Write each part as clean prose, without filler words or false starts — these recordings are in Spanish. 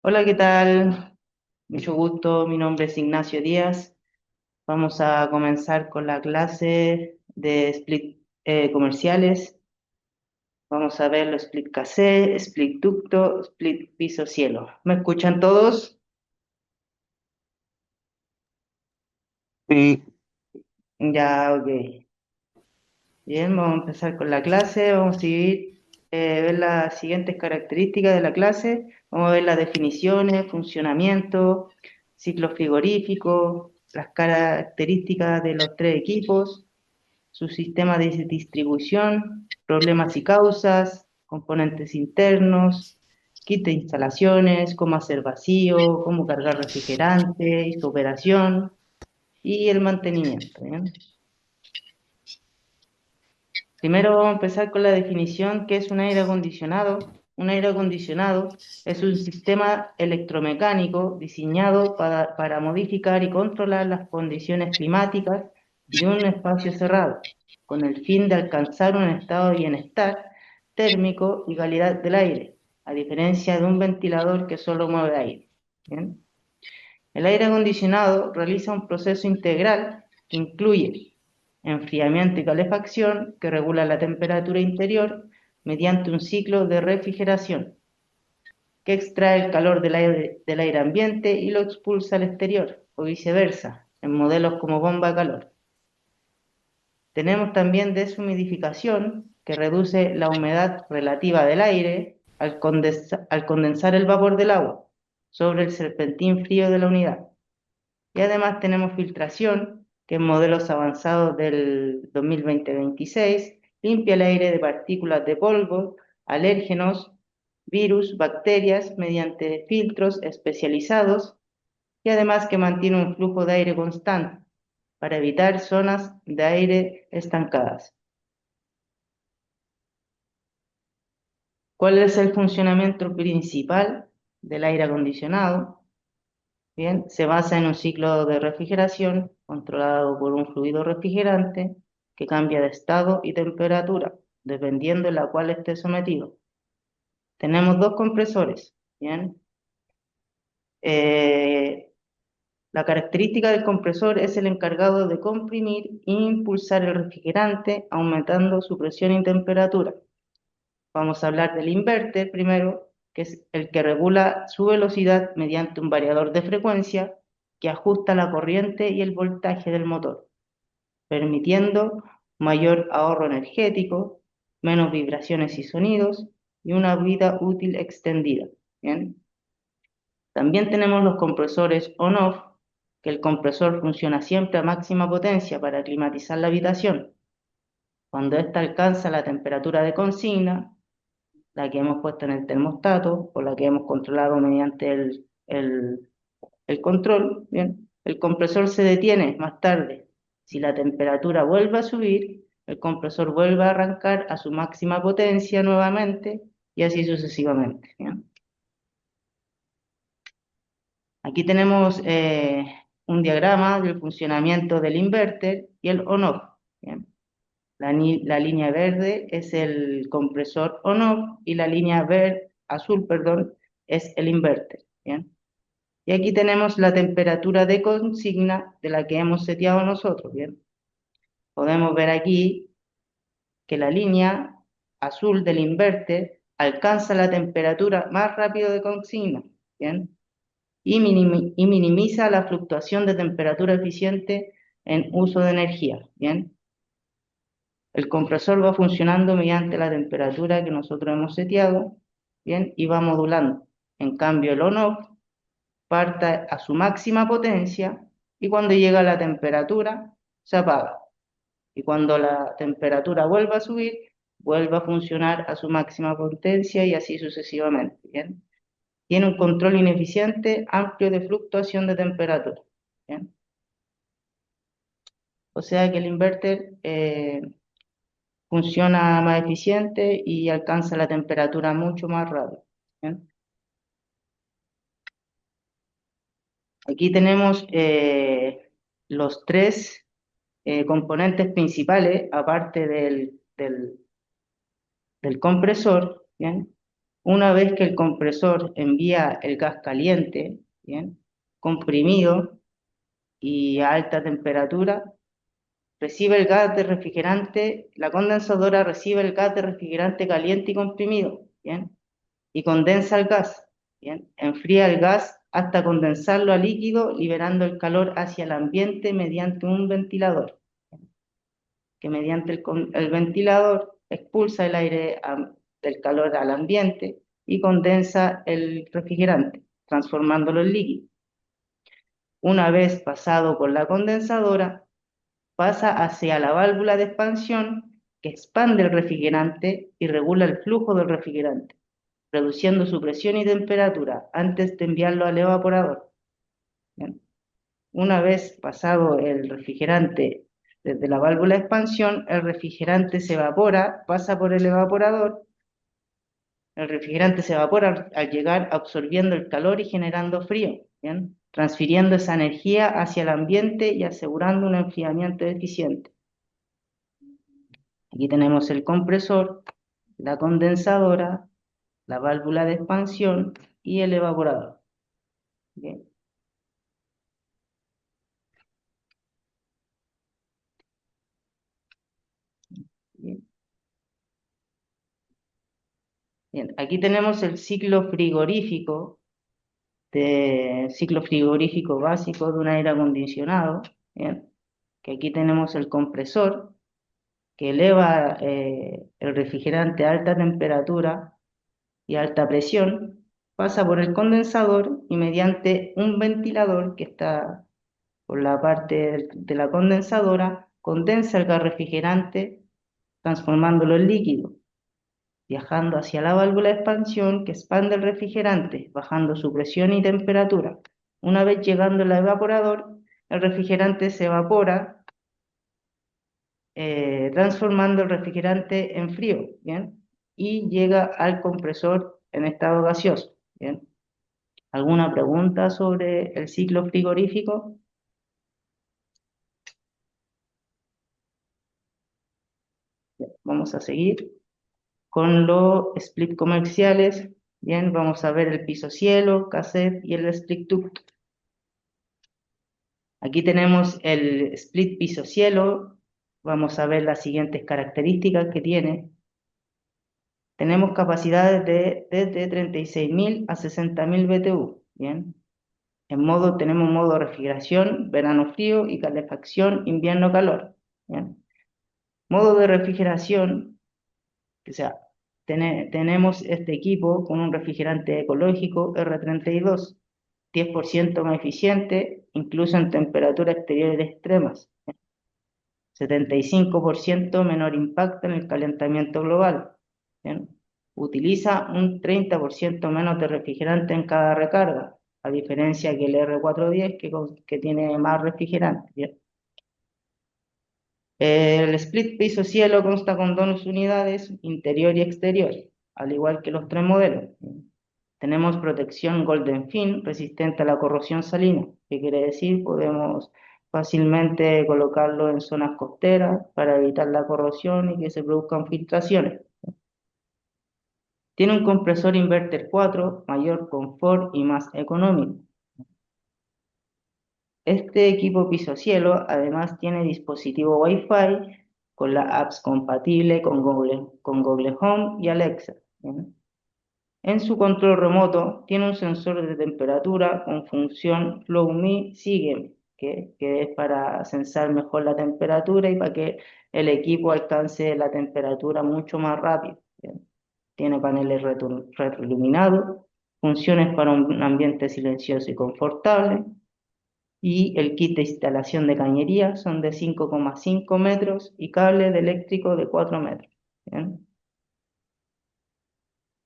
Hola, ¿qué tal? Mucho gusto, mi nombre es Ignacio Díaz. Vamos a comenzar con la clase de split comerciales. Vamos a ver los split cassé, split ducto, split piso cielo. ¿Me escuchan todos? Sí, Ya, ok. Bien, vamos a empezar con la clase. Vamos a seguir, ver las siguientes características de la clase. Vamos a ver las definiciones, funcionamiento, ciclo frigorífico, las características de los tres equipos, su sistema de distribución, problemas y causas, componentes internos, kit de instalaciones, cómo hacer vacío, cómo cargar refrigerante y su operación y el mantenimiento. ¿Bien? Primero vamos a empezar con la definición, ¿qué es un aire acondicionado? Un aire acondicionado es un sistema electromecánico diseñado para modificar y controlar las condiciones climáticas de un espacio cerrado, con el fin de alcanzar un estado de bienestar térmico y calidad del aire, a diferencia de un ventilador que solo mueve aire. ¿Bien? El aire acondicionado realiza un proceso integral que incluye enfriamiento y calefacción, que regula la temperatura interior mediante un ciclo de refrigeración, que extrae el calor del aire ambiente y lo expulsa al exterior, o viceversa, en modelos como bomba de calor. Tenemos también deshumidificación, que reduce la humedad relativa del aire al condensar el vapor del agua sobre el serpentín frío de la unidad. Y además tenemos filtración, que en modelos avanzados del 2020-26 limpia el aire de partículas de polvo, alérgenos, virus, bacterias mediante filtros especializados y además que mantiene un flujo de aire constante para evitar zonas de aire estancadas. ¿Cuál es el funcionamiento principal del aire acondicionado? Bien, se basa en un ciclo de refrigeración controlado por un fluido refrigerante que cambia de estado y temperatura, dependiendo de la cual esté sometido. Tenemos dos compresores, ¿bien? Eh, la característica del compresor es el encargado de comprimir e impulsar el refrigerante, aumentando su presión y temperatura. Vamos a hablar del inverter primero, que es el que regula su velocidad mediante un variador de frecuencia que ajusta la corriente y el voltaje del motor, permitiendo mayor ahorro energético, menos vibraciones y sonidos y una vida útil extendida. ¿Bien? También tenemos los compresores on-off, que el compresor funciona siempre a máxima potencia para climatizar la habitación. Cuando ésta alcanza la temperatura de consigna, la que hemos puesto en el termostato o la que hemos controlado mediante el control, ¿bien? El compresor se detiene más tarde. Si la temperatura vuelve a subir, el compresor vuelve a arrancar a su máxima potencia nuevamente y así sucesivamente, ¿bien? Aquí tenemos un diagrama del funcionamiento del inverter y el on-off, ¿bien? La línea verde es el compresor on-off y la línea azul, perdón, es el inverter, ¿bien? Y aquí tenemos la temperatura de consigna de la que hemos seteado nosotros, ¿bien? Podemos ver aquí que la línea azul del inverter alcanza la temperatura más rápido de consigna, ¿bien? Y minimiza la fluctuación de temperatura eficiente en uso de energía, ¿bien? El compresor va funcionando mediante la temperatura que nosotros hemos seteado, ¿bien? Y va modulando. En cambio, el on-off parte a su máxima potencia y cuando llega a la temperatura se apaga. Y cuando la temperatura vuelva a subir, vuelve a funcionar a su máxima potencia y así sucesivamente, ¿bien? Tiene un control ineficiente amplio de fluctuación de temperatura, ¿bien? O sea que el inverter funciona más eficiente y alcanza la temperatura mucho más rápido, ¿bien? Aquí tenemos los tres componentes principales, aparte del compresor, ¿bien? Una vez que el compresor envía el gas caliente, ¿bien? Comprimido y a alta temperatura, recibe el gas de refrigerante, la condensadora recibe el gas de refrigerante caliente y comprimido, ¿bien? Y condensa el gas, ¿bien? Enfría el gas hasta condensarlo a líquido, liberando el calor hacia el ambiente mediante un ventilador, que mediante el ventilador expulsa el aire del calor al ambiente y condensa el refrigerante, transformándolo en líquido. Una vez pasado por la condensadora, pasa hacia la válvula de expansión que expande el refrigerante y regula el flujo del refrigerante, reduciendo su presión y temperatura antes de enviarlo al evaporador. Bien. Una vez pasado el refrigerante desde la válvula de expansión, el refrigerante se evapora, pasa por el evaporador, el refrigerante se evapora al llegar absorbiendo el calor y generando frío, ¿bien? Transfiriendo esa energía hacia el ambiente y asegurando un enfriamiento eficiente. Aquí tenemos el compresor, la condensadora, la válvula de expansión y el evaporador. Bien, bien, bien. Aquí tenemos el ciclo frigorífico básico de un aire acondicionado. Bien, que aquí tenemos el compresor que eleva el refrigerante a alta temperatura y alta presión, pasa por el condensador y mediante un ventilador que está por la parte de la condensadora, condensa el gas refrigerante transformándolo en líquido, viajando hacia la válvula de expansión que expande el refrigerante, bajando su presión y temperatura. Una vez llegando al evaporador, el refrigerante se evapora, transformando el refrigerante en frío, ¿bien? Y llega al compresor en estado gaseoso, ¿bien? ¿Alguna pregunta sobre el ciclo frigorífico? Vamos a seguir con los split comerciales. Bien, vamos a ver el piso cielo, cassette y el split ducto. Aquí tenemos el split piso cielo. Vamos a ver las siguientes características que tiene. Tenemos capacidades de desde 36.000 a 60.000 BTU. Bien. Tenemos modo refrigeración, verano frío y calefacción, invierno calor. Bien. Modo de refrigeración, o sea, tenemos este equipo con un refrigerante ecológico R32, 10% más eficiente, incluso en temperaturas exteriores extremas. 75% menor impacto en el calentamiento global. ¿Bien? Utiliza un 30% menos de refrigerante en cada recarga, a diferencia que el R410 que tiene más refrigerante. ¿Bien? El split piso cielo consta con dos unidades, interior y exterior, al igual que los tres modelos. Tenemos protección Golden Fin, resistente a la corrosión salina. ¿Qué quiere decir? Podemos fácilmente colocarlo en zonas costeras para evitar la corrosión y que se produzcan filtraciones. Tiene un compresor inverter 4, mayor confort y más económico. Este equipo piso cielo además tiene dispositivo Wi-Fi con las apps compatibles con Google Home y Alexa. ¿Bien? En su control remoto tiene un sensor de temperatura con función Flow Me Sígueme, que es para sensar mejor la temperatura y para que el equipo alcance la temperatura mucho más rápido. ¿Bien? Tiene paneles retroiluminados, funciones para un ambiente silencioso y confortable, y el kit de instalación de cañería son de 5,5 metros y cable de eléctrico de 4 metros. ¿Bien?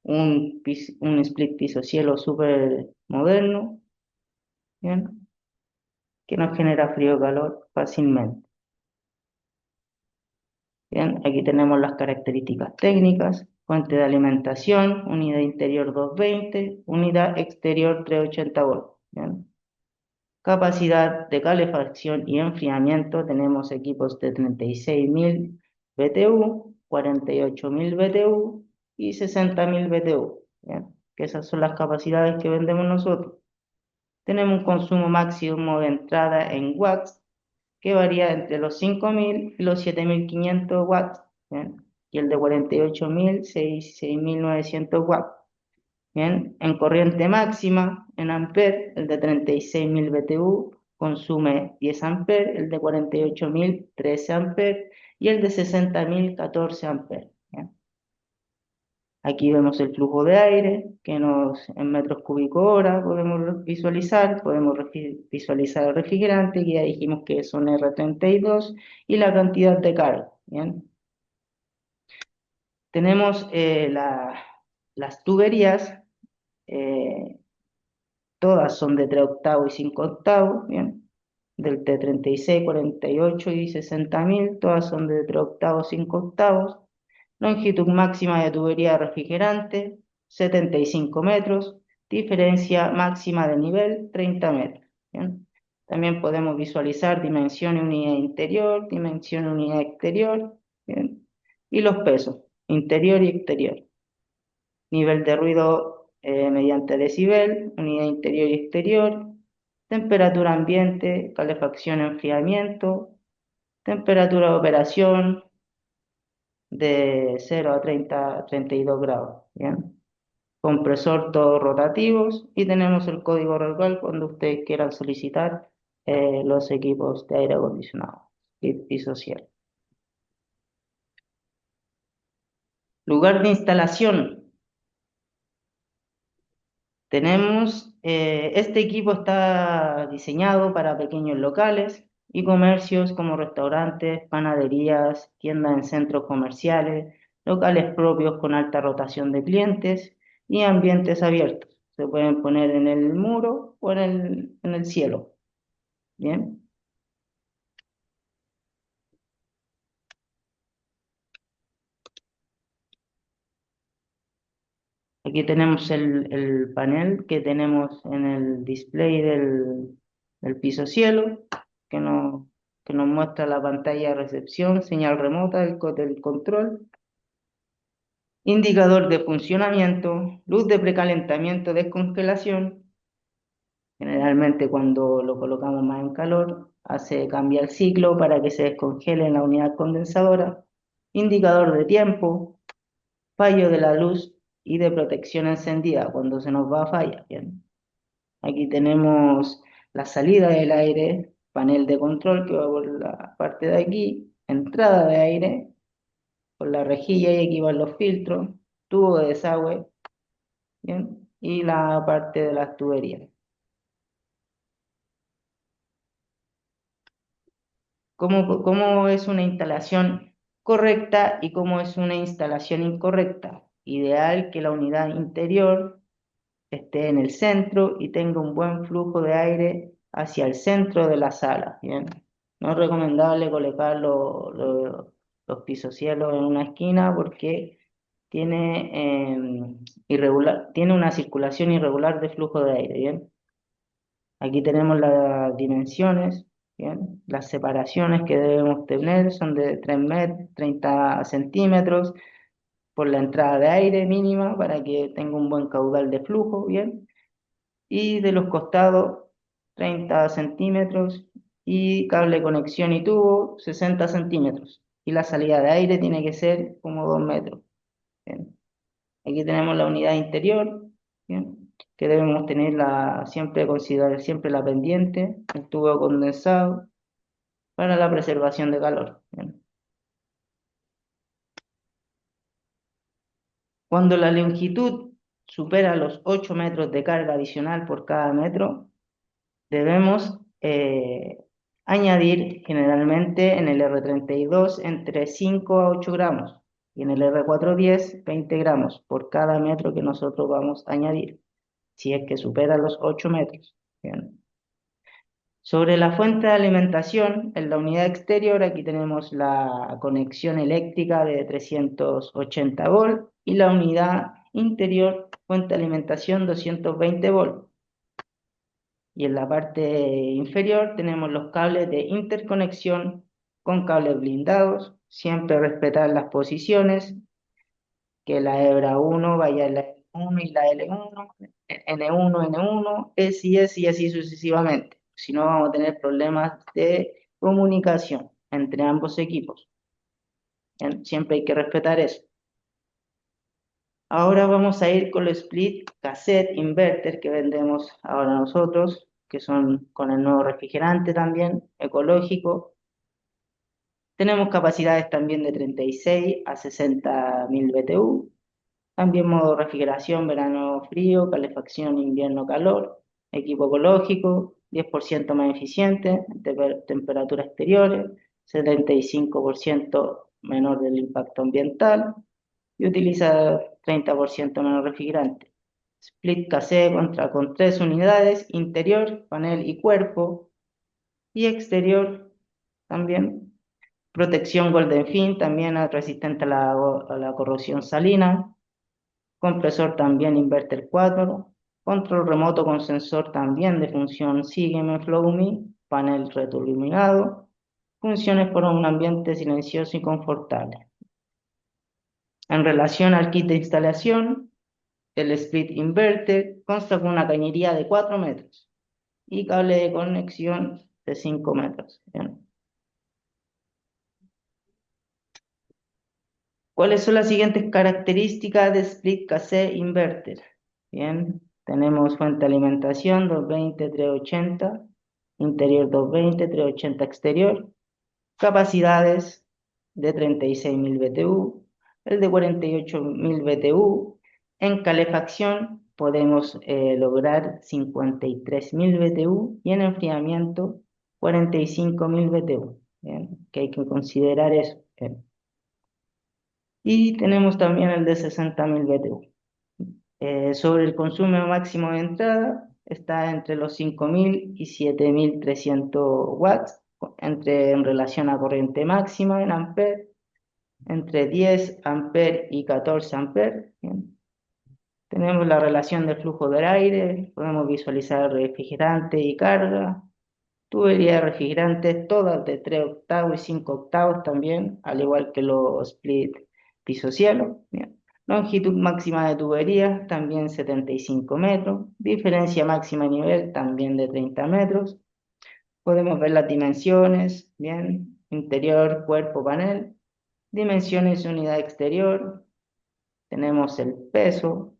Un split piso cielo súper moderno, ¿bien? Que nos genera frío o calor fácilmente. Bien, aquí tenemos las características técnicas: fuente de alimentación, unidad interior 220, unidad exterior 380 volts. Bien. Capacidad de calefacción y enfriamiento, tenemos equipos de 36.000 BTU, 48.000 BTU y 60.000 BTU. ¿bien? Que esas son las capacidades que vendemos nosotros. Tenemos un consumo máximo de entrada en watts que varía entre los 5.000 y los 7.500 watts, ¿bien? Y el de 48.000, 6.900 watts. Bien, en corriente máxima, en amper, el de 36.000 BTU consume 10 amperes, el de 48.000, 13 amperes y el de 60.000, 14 amperes. Bien. Aquí vemos el flujo de aire, que en metros cúbicos hora podemos visualizar. Podemos visualizar el refrigerante, que ya dijimos que son R32, y la cantidad de carga. Bien. Tenemos las tuberías, eh, todas son de 3 octavos y 5 octavos, ¿bien? Del T36, 48 y 60.000, todas son de 3 octavos, 5 octavos. Longitud máxima de tubería refrigerante, 75 metros. Diferencia máxima de nivel, 30 metros. ¿Bien? También podemos visualizar dimensión y unidad interior, dimensión y unidad exterior, ¿bien? Y los pesos, interior y exterior. Nivel de ruido mediante decibel, unidad interior y exterior, temperatura ambiente, calefacción, enfriamiento, temperatura de operación de 0 a 30, 32 grados, ¿bien? Compresor todos rotativos y tenemos el código RELCAL cuando ustedes quieran solicitar los equipos de aire acondicionado y social. Lugar de instalación. Este equipo está diseñado para pequeños locales y comercios como restaurantes, panaderías, tiendas en centros comerciales, locales propios con alta rotación de clientes y ambientes abiertos. Se pueden poner en el muro o en el cielo. Bien. Aquí tenemos el panel que tenemos en el display del piso cielo, que nos, que nos muestra la pantalla de recepción, señal remota del control, indicador de funcionamiento, luz de precalentamiento, descongelación. Generalmente cuando lo colocamos más en calor, cambia el ciclo para que se descongele en la unidad condensadora, indicador de tiempo, fallo de la luz y de protección encendida cuando se nos va a fallar. Bien. Aquí tenemos la salida del aire, panel de control que va por la parte de aquí, entrada de aire, por la rejilla y aquí van los filtros, tubo de desagüe, ¿bien? Y la parte de las tuberías. ¿Cómo es una instalación correcta y cómo es una instalación incorrecta? Ideal que la unidad interior esté en el centro y tenga un buen flujo de aire hacia el centro de la sala, ¿bien? No es recomendable colocar los pisocielos en una esquina porque tiene una circulación irregular de flujo de aire, ¿bien? Aquí tenemos las dimensiones, ¿bien? Las separaciones que debemos tener son de 3 metros, 30 centímetros por la entrada de aire mínima para que tenga un buen caudal de flujo, ¿bien? Y de los costados 30 centímetros y cable de conexión y tubo 60 centímetros. Y la salida de aire tiene que ser como 2 metros. Bien. Aquí tenemos la unidad interior, bien, que debemos siempre considerar siempre la pendiente, el tubo condensado para la preservación de calor. Bien. Cuando la longitud supera los 8 metros de carga adicional por cada metro, debemos añadir generalmente en el R32 entre 5 a 8 gramos y en el R410 20 gramos por cada metro que nosotros vamos a añadir, si es que supera los 8 metros. Bien. Sobre la fuente de alimentación, en la unidad exterior aquí tenemos la conexión eléctrica de 380 volt y la unidad interior, fuente de alimentación 220 volt. Y en la parte inferior tenemos los cables de interconexión con cables blindados. Siempre respetar las posiciones, que la hebra 1 vaya en la hebra N1 y la L1, N1, N1, S y así sucesivamente. Si no, vamos a tener problemas de comunicación entre ambos equipos. Bien, siempre hay que respetar eso. Ahora vamos a ir con los split cassette inverter que vendemos ahora nosotros, que son con el nuevo refrigerante también, ecológico. Tenemos capacidades también de 36 a 60.000 BTU. También modo refrigeración, verano frío, calefacción, invierno calor, equipo ecológico, 10% más eficiente, temperatura exteriores, 75% menor del impacto ambiental y utiliza 30% menos refrigerante. Split cassé con 3 unidades, interior, panel y cuerpo, y exterior también. Protección Golden Fin, también resistente a la corrosión salina. Compresor también inverter 4. Control remoto con sensor también de función Sígueme FlowMe. Panel retroiluminado. Funciones por un ambiente silencioso y confortable. En relación al kit de instalación, el split inverter consta con una cañería de 4 metros y cable de conexión de 5 metros. Bien. ¿Cuáles son las siguientes características de split cassé inverter? Bien, tenemos fuente de alimentación 220-380, interior 220-380 exterior, capacidades de 36.000 BTU, el de 48.000 BTU. En calefacción podemos lograr 53.000 BTU y en enfriamiento 45.000 BTU. Bien, que hay que considerar eso. Bien. Y tenemos también el de 60.000 BTU. Sobre el consumo máximo de entrada, está entre los 5.000 y 7.300 watts, en relación a corriente máxima en amperes, entre 10 amperes y 14 amperes. Bien. Tenemos la relación de flujo del aire, podemos visualizar refrigerante y carga, tuberías de refrigerantes, todas de 3 octavos y 5 octavos también, al igual que los split piso-cielo. Bien. Longitud máxima de tuberías, también 75 metros. Diferencia máxima de nivel, también de 30 metros. Podemos ver las dimensiones, bien. Interior, cuerpo, panel. Dimensiones, unidad exterior. Tenemos el peso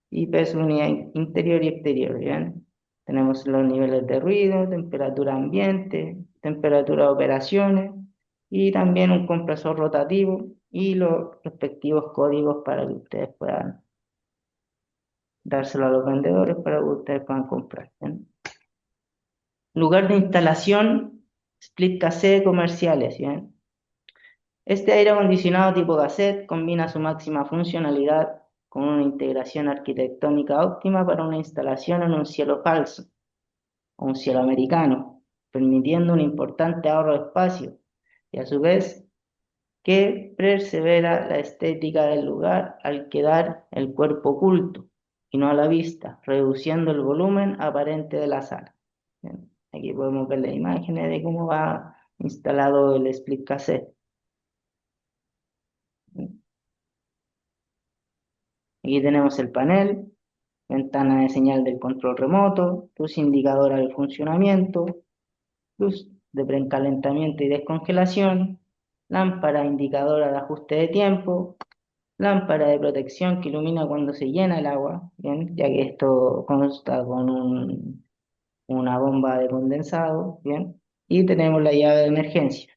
y peso, unidad interior y exterior, bien. Tenemos los niveles de ruido, temperatura ambiente, temperatura de operaciones y también un compresor rotativo y los respectivos códigos para que ustedes puedan dárselo a los vendedores para que ustedes puedan comprar. ¿Bien? Lugar de instalación, split cassette comerciales. ¿Bien? Este aire acondicionado tipo cassette combina su máxima funcionalidad con una integración arquitectónica óptima para una instalación en un cielo falso o un cielo americano, permitiendo un importante ahorro de espacio y a su vez que persevera la estética del lugar al quedar el cuerpo oculto y no a la vista, reduciendo el volumen aparente de la sala. Bien, aquí podemos ver las imágenes de cómo va instalado el split cassette. Aquí tenemos el panel, ventana de señal del control remoto, luz indicadora del funcionamiento, luz de precalentamiento y descongelación, lámpara indicadora de ajuste de tiempo, lámpara de protección que ilumina cuando se llena el agua, ¿bien? Ya que esto consta con una bomba de condensado, ¿bien? Y tenemos la llave de emergencia.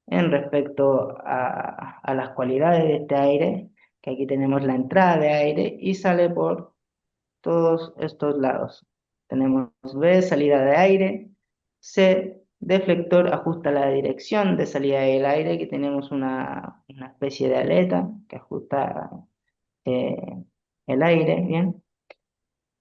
En respecto a las cualidades de este aire, que aquí tenemos la entrada de aire y sale por todos estos lados. Tenemos B, salida de aire, C, deflector ajusta la dirección de salida del aire, que tenemos una especie de aleta que ajusta eh, el aire, ¿bien?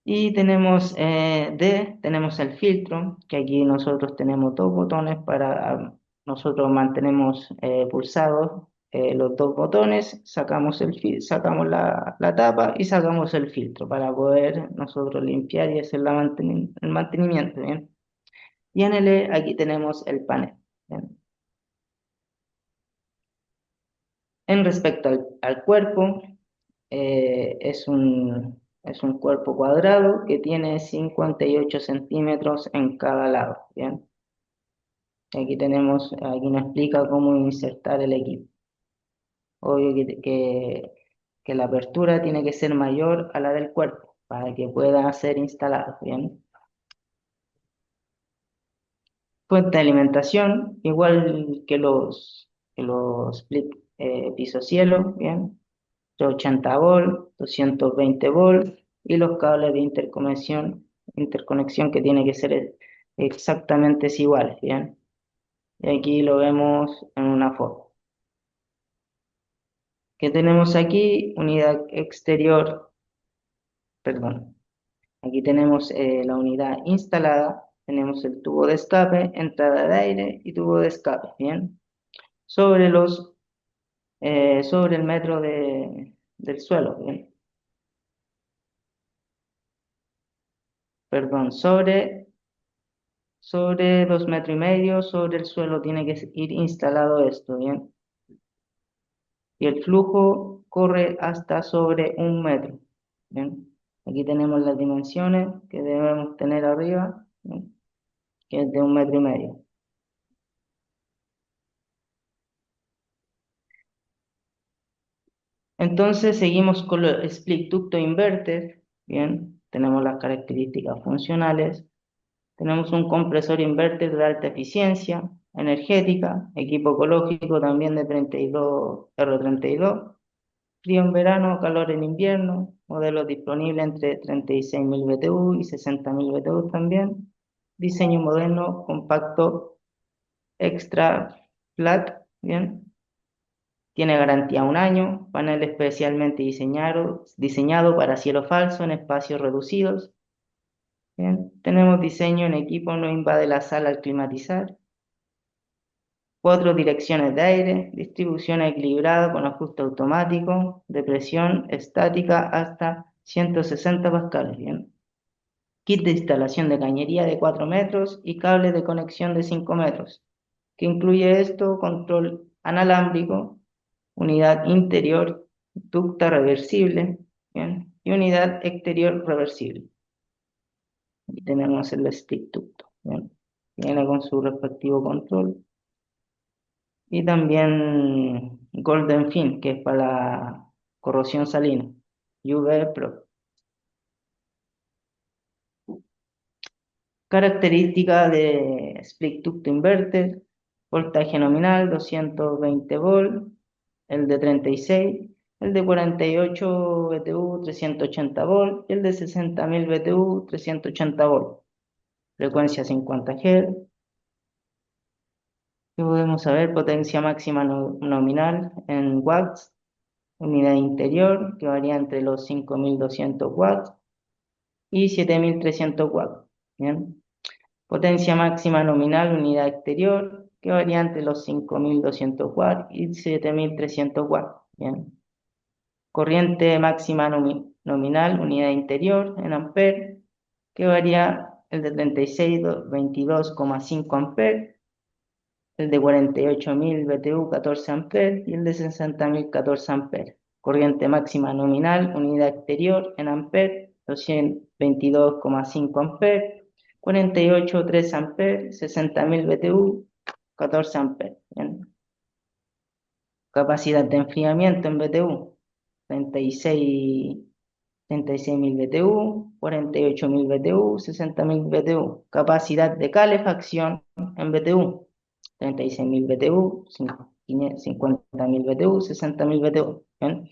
Y tenemos D, tenemos el filtro, que aquí nosotros tenemos dos botones para, nosotros mantenemos pulsados los dos botones, sacamos la tapa y sacamos el filtro para poder nosotros limpiar y hacer el mantenimiento, ¿bien? Y en el E aquí tenemos el panel, ¿bien? En respecto al cuerpo, es un cuerpo cuadrado que tiene 58 centímetros en cada lado, ¿bien? Aquí nos explica cómo insertar el equipo. Obvio que la apertura tiene que ser mayor a la del cuerpo para que pueda ser instalado, ¿bien? Fuente de alimentación, igual que los split piso cielo, ¿bien? 80 volt, 220 volt y los cables de interconexión que tiene que ser exactamente iguales, ¿bien? Y aquí lo vemos en una foto. ¿Qué tenemos aquí? Unidad exterior, perdón. Aquí tenemos la unidad instalada, tenemos el tubo de escape, entrada de aire y tubo de escape, ¿bien? Sobre sobre el metro del suelo, ¿bien? Perdón, sobre 2,5 metros sobre el suelo tiene que ir instalado esto, ¿bien? Y el flujo corre hasta sobre 1 metro, ¿bien? Aquí tenemos las dimensiones que debemos tener arriba, ¿bien? Que es de 1,5 metros. Entonces seguimos con los split ducto inverter, ¿bien? Tenemos las características funcionales. Tenemos un compresor inverter de alta eficiencia energética, equipo ecológico también de 32 R32, frío en verano, calor en invierno, modelo disponible entre 36.000 BTU y 60.000 BTU también, diseño moderno, compacto, extra flat, ¿bien? Tiene garantía 1 año, panel especialmente diseñado para cielo falso en espacios reducidos. Bien, tenemos diseño en equipo, no invade la sala al climatizar. 4 direcciones de aire, distribución equilibrada con ajuste automático, de presión estática hasta 160 pascales. Bien. Kit de instalación de cañería de 4 metros y cable de conexión de 5 metros, que incluye esto, control analámbrico, unidad interior, ducta reversible, ¿bien? Y unidad exterior reversible. Aquí tenemos el stick ducto, ¿bien? Viene con su respectivo control. Y también Golden Fin, que es para la corrosión salina. UV Pro. Característica de split ducto inverter, voltaje nominal 220 volt, el de 36, el de 48 BTU 380 volt y el de 60.000 BTU 380 volt. Frecuencia 50 Hz. ¿Qué podemos saber? Potencia máxima nominal en watts, unidad interior que varía entre los 5.200 watts y 7.300 watts. ¿Bien? Potencia máxima nominal, unidad exterior, que varía entre los 5.200 watts y 7.300 watts. Bien. Corriente máxima nominal, unidad interior, en amper, que varía el de 36, 22,5 amper, el de 48.000 BTU, 14 amper, y el de 60.000, 14 amper. Corriente máxima nominal, unidad exterior, en amper, 222,5 amper, 48,3 amper, 60.000 BTU, 14 amper. Bien. Capacidad de enfriamiento en BTU, 36.000 BTU, 48.000 BTU, 60.000 BTU. Capacidad de calefacción en BTU, 36.000 BTU, 50.000 BTU, 60.000 BTU. ¿Bien?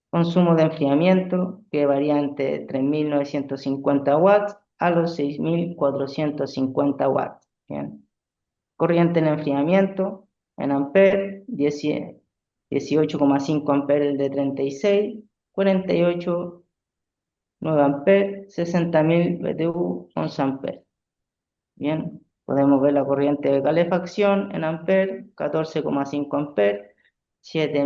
Consumo de enfriamiento que varía entre 3.950 watts a los 6.450 watts. ¿Bien? Corriente en enfriamiento en amper, 18,5 amperes el de 36, 48,9 amperes, 60.000 BTU, 11 amperes. Bien, podemos ver la corriente de calefacción en amper, 14,5 amperes, 7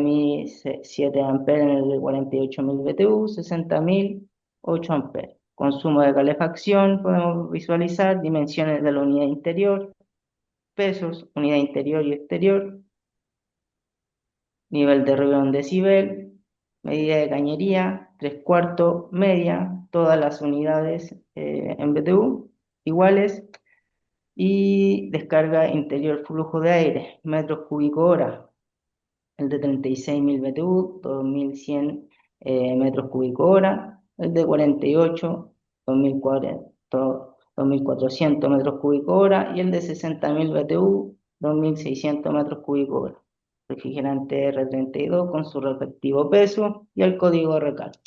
amperes en el de 48.000 BTU, 60.000, 8 amperes. Consumo de calefacción, podemos visualizar dimensiones de la unidad interior, pesos, unidad interior y exterior, nivel de ruido en decibel, medida de cañería, 3/4, media, todas las unidades en BTU iguales, y descarga interior flujo de aire, metros cúbicos hora, el de 36.000 BTU, 2.100 metros cúbicos hora, el de 48, 2.400 metros cúbicos hora, y el de 60.000 BTU, 2.600 metros cúbicos hora. Refrigerante R32 con su respectivo peso y el código de recarga.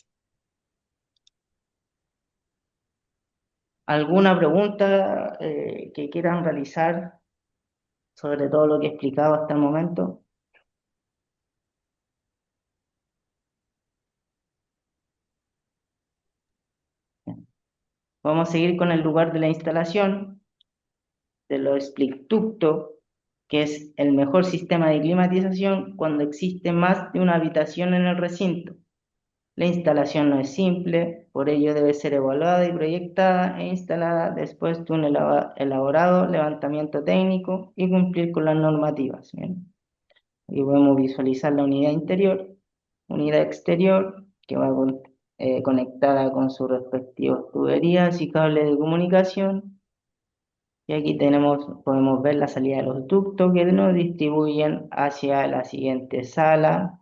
¿Alguna pregunta que quieran realizar sobre todo lo que he explicado hasta el momento? Vamos a seguir con el lugar de la instalación de los split ducto, que es el mejor sistema de climatización cuando existe más de una habitación en el recinto. La instalación no es simple, por ello debe ser evaluada y proyectada e instalada después de un elaborado levantamiento técnico y cumplir con las normativas. ¿Bien? Y podemos visualizar la unidad interior, unidad exterior, que va conectada con sus respectivas tuberías y cables de comunicación. Y aquí podemos ver la salida de los ductos que nos distribuyen hacia la siguiente sala,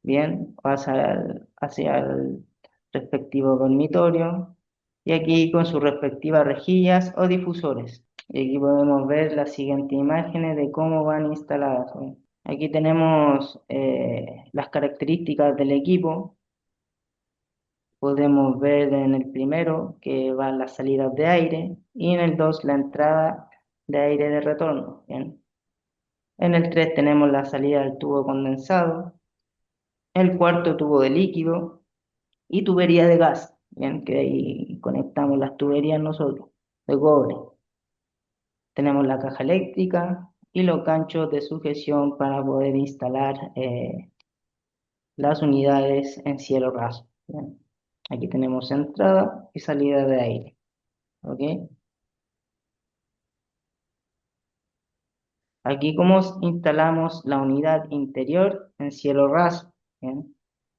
bien, hacia el respectivo dormitorio, y aquí con sus respectivas rejillas o difusores. Y aquí podemos ver las siguientes imágenes de cómo van instaladas. ¿No? Aquí tenemos las características del equipo. Podemos ver en el primero que van las salidas de aire y en el 2 la entrada de aire de retorno. ¿Bien? En el 3 tenemos la salida del tubo condensado, el cuarto tubo de líquido y tubería de gas, ¿bien? Que ahí conectamos las tuberías nosotros, de cobre. Tenemos la caja eléctrica y los ganchos de sujeción para poder instalar las unidades en cielo raso. ¿Bien? Aquí tenemos entrada y salida de aire. ¿Ok? Aquí como instalamos la unidad interior en cielo raso. ¿Bien?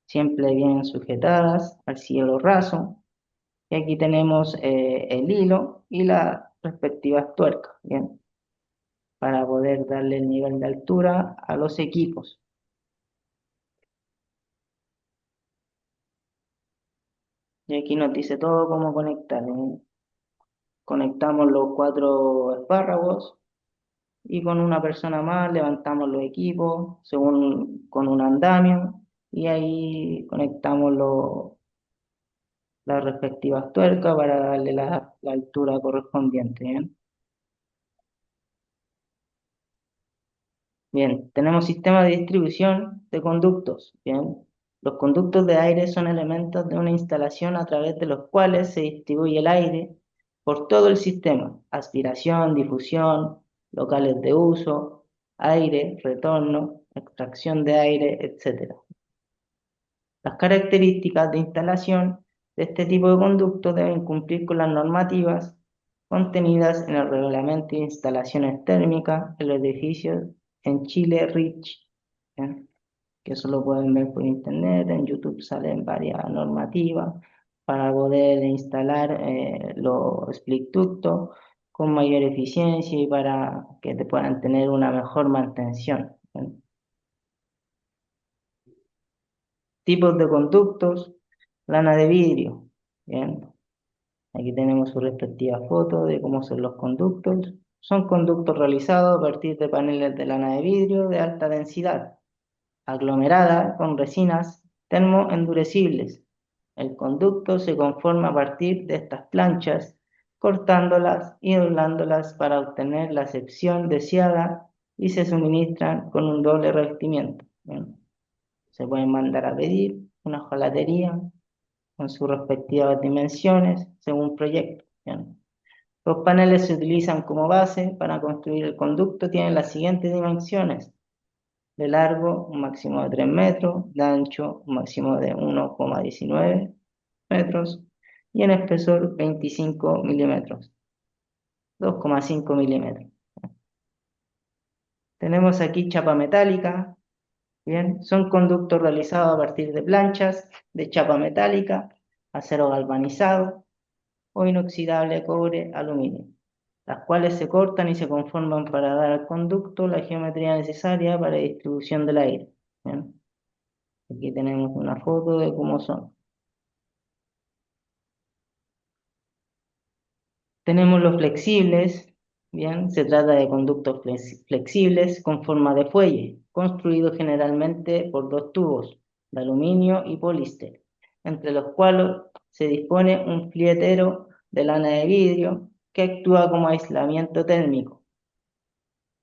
Siempre bien sujetadas al cielo raso. Y aquí tenemos el hilo y las respectivas tuercas. ¿Bien? Para poder darle el nivel de altura a los equipos. Y aquí nos dice todo cómo conectar. ¿Eh? Conectamos los 4 espárragos y con una persona más levantamos los equipos según con un andamio y ahí conectamos las respectivas tuercas para darle la altura correspondiente. ¿Bien? Bien, tenemos sistema de distribución de conductos. Bien, los conductos de aire son elementos de una instalación a través de los cuales se distribuye el aire por todo el sistema: aspiración, difusión, locales de uso, aire, retorno, extracción de aire, etc. Las características de instalación de este tipo de conductos deben cumplir con las normativas contenidas en el Reglamento de Instalaciones Térmicas en los edificios en Chile, REACH, ¿eh? Que eso lo pueden ver por internet. En YouTube salen varias normativas para poder instalar los split ductos con mayor eficiencia y para que te puedan tener una mejor mantención. ¿Eh? Tipos de conductos: lana de vidrio. Bien, aquí tenemos su respectiva foto de cómo son los conductos. Son conductos realizados a partir de paneles de lana de vidrio de alta densidad, aglomerada con resinas termoendurecibles. El conducto se conforma a partir de estas planchas, cortándolas y doblándolas para obtener la sección deseada y se suministran con un doble revestimiento. Bien, se pueden mandar a pedir una hojalatería con sus respectivas dimensiones según proyecto. Bien. Los paneles se utilizan como base para construir el conducto. Tienen las siguientes dimensiones: de largo un máximo de 3 metros, de ancho un máximo de 1,19 metros y en espesor 25 milímetros, 2,5 milímetros. Tenemos aquí chapa metálica, Bien, son conductos realizados a partir de planchas de chapa metálica, acero galvanizado o inoxidable cobre, aluminio, las cuales se cortan y se conforman para dar al conducto la geometría necesaria para la distribución del aire. Bien, aquí tenemos una foto de cómo son. Tenemos los flexibles, bien, se trata de conductos flexibles con forma de fuelle, construidos generalmente por dos tubos de aluminio y poliéster, entre los cuales se dispone un flietero de lana de vidrio que actúa como aislamiento térmico.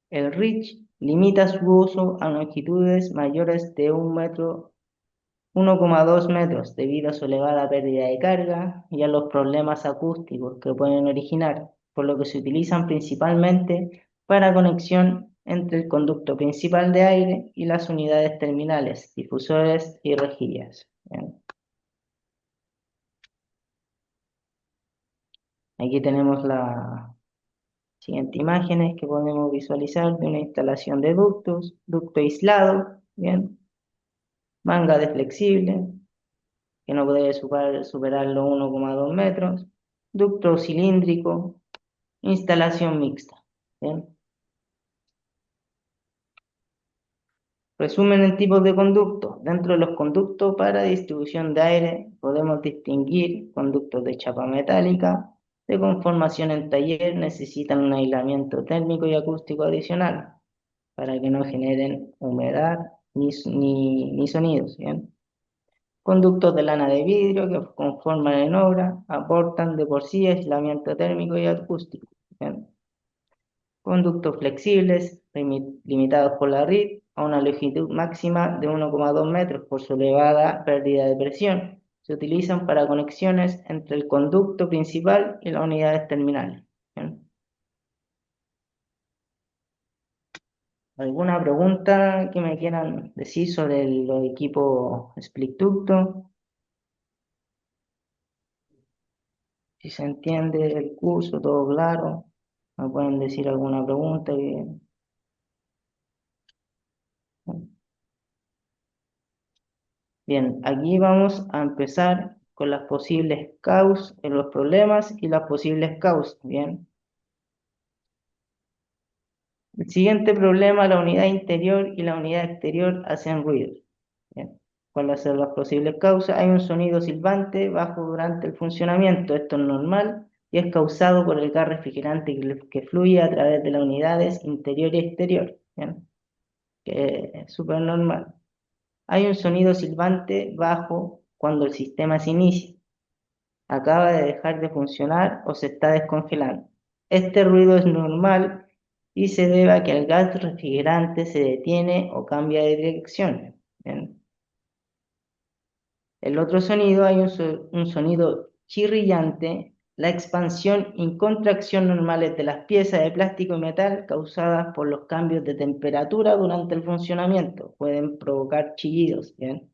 El REACH limita su uso a longitudes mayores de 1,2 metros debido a su elevada pérdida de carga y a los problemas acústicos que pueden originar, por lo que se utilizan principalmente para conexión entre el conducto principal de aire y las unidades terminales, difusores y rejillas. Bien. Aquí tenemos las siguientes imágenes que podemos visualizar de una instalación de ductos, ducto aislado, bien, manga de flexible, que no puede superar los 1,2 metros, ducto cilíndrico, instalación mixta. ¿Bien? Resumen en tipos de conductos. Dentro de los conductos para distribución de aire podemos distinguir conductos de chapa metálica, de conformación en taller, necesitan un aislamiento térmico y acústico adicional para que no generen humedad ni sonidos. ¿Bien? Conductos de lana de vidrio que conforman en obra aportan de por sí aislamiento térmico y acústico. ¿Bien? Conductos flexibles limitados por la RIT a una longitud máxima de 1,2 metros por su elevada pérdida de presión. Se utilizan para conexiones entre el conducto principal y las unidades terminales. ¿Bien? ¿Alguna pregunta que me quieran decir sobre los equipos split ducto? Si se entiende el curso, todo claro. ¿Me pueden decir alguna pregunta? Bien, aquí vamos a empezar con las posibles causas, los problemas y las posibles causas. Bien. El siguiente problema, la unidad interior y la unidad exterior hacen ruido. Bien. ¿Cuáles son las posibles causas? Hay un sonido silbante bajo durante el funcionamiento. Esto es normal y es causado por el gas refrigerante que fluye a través de las unidades interior y exterior. Bien. Que es súper normal. Hay un sonido silbante bajo cuando el sistema se inicia, acaba de dejar de funcionar o se está descongelando. Este ruido es normal y se debe a que el gas refrigerante se detiene o cambia de dirección. Bien. El otro sonido, hay un sonido chirrillante, la expansión y contracción normales de las piezas de plástico y metal causadas por los cambios de temperatura durante el funcionamiento. Pueden provocar chillidos. Bien.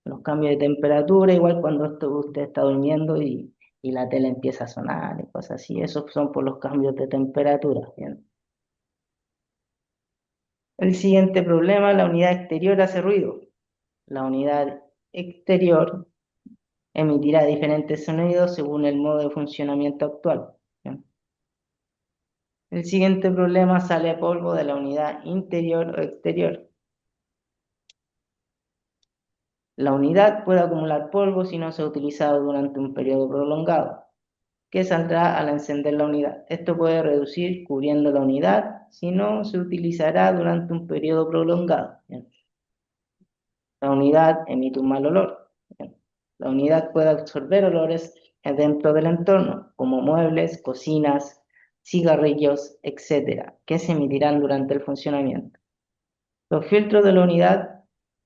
Los cambios de temperatura, igual cuando usted está durmiendo y la tele empieza a sonar y cosas así, esos son por los cambios de temperatura. Bien. El siguiente problema, la unidad exterior hace ruido. La unidad exterior emitirá diferentes sonidos según el modo de funcionamiento actual. Bien. El siguiente problema, sale polvo de la unidad interior o exterior. La unidad puede acumular polvo si no se ha utilizado durante un periodo prolongado, que saldrá al encender la unidad. Esto puede reducir cubriendo la unidad, si no se utilizará durante un periodo prolongado. Bien. La unidad emite un mal olor. Bien. La unidad puede absorber olores dentro del entorno, como muebles, cocinas, cigarrillos, etcétera, que se emitirán durante el funcionamiento. Los filtros de la unidad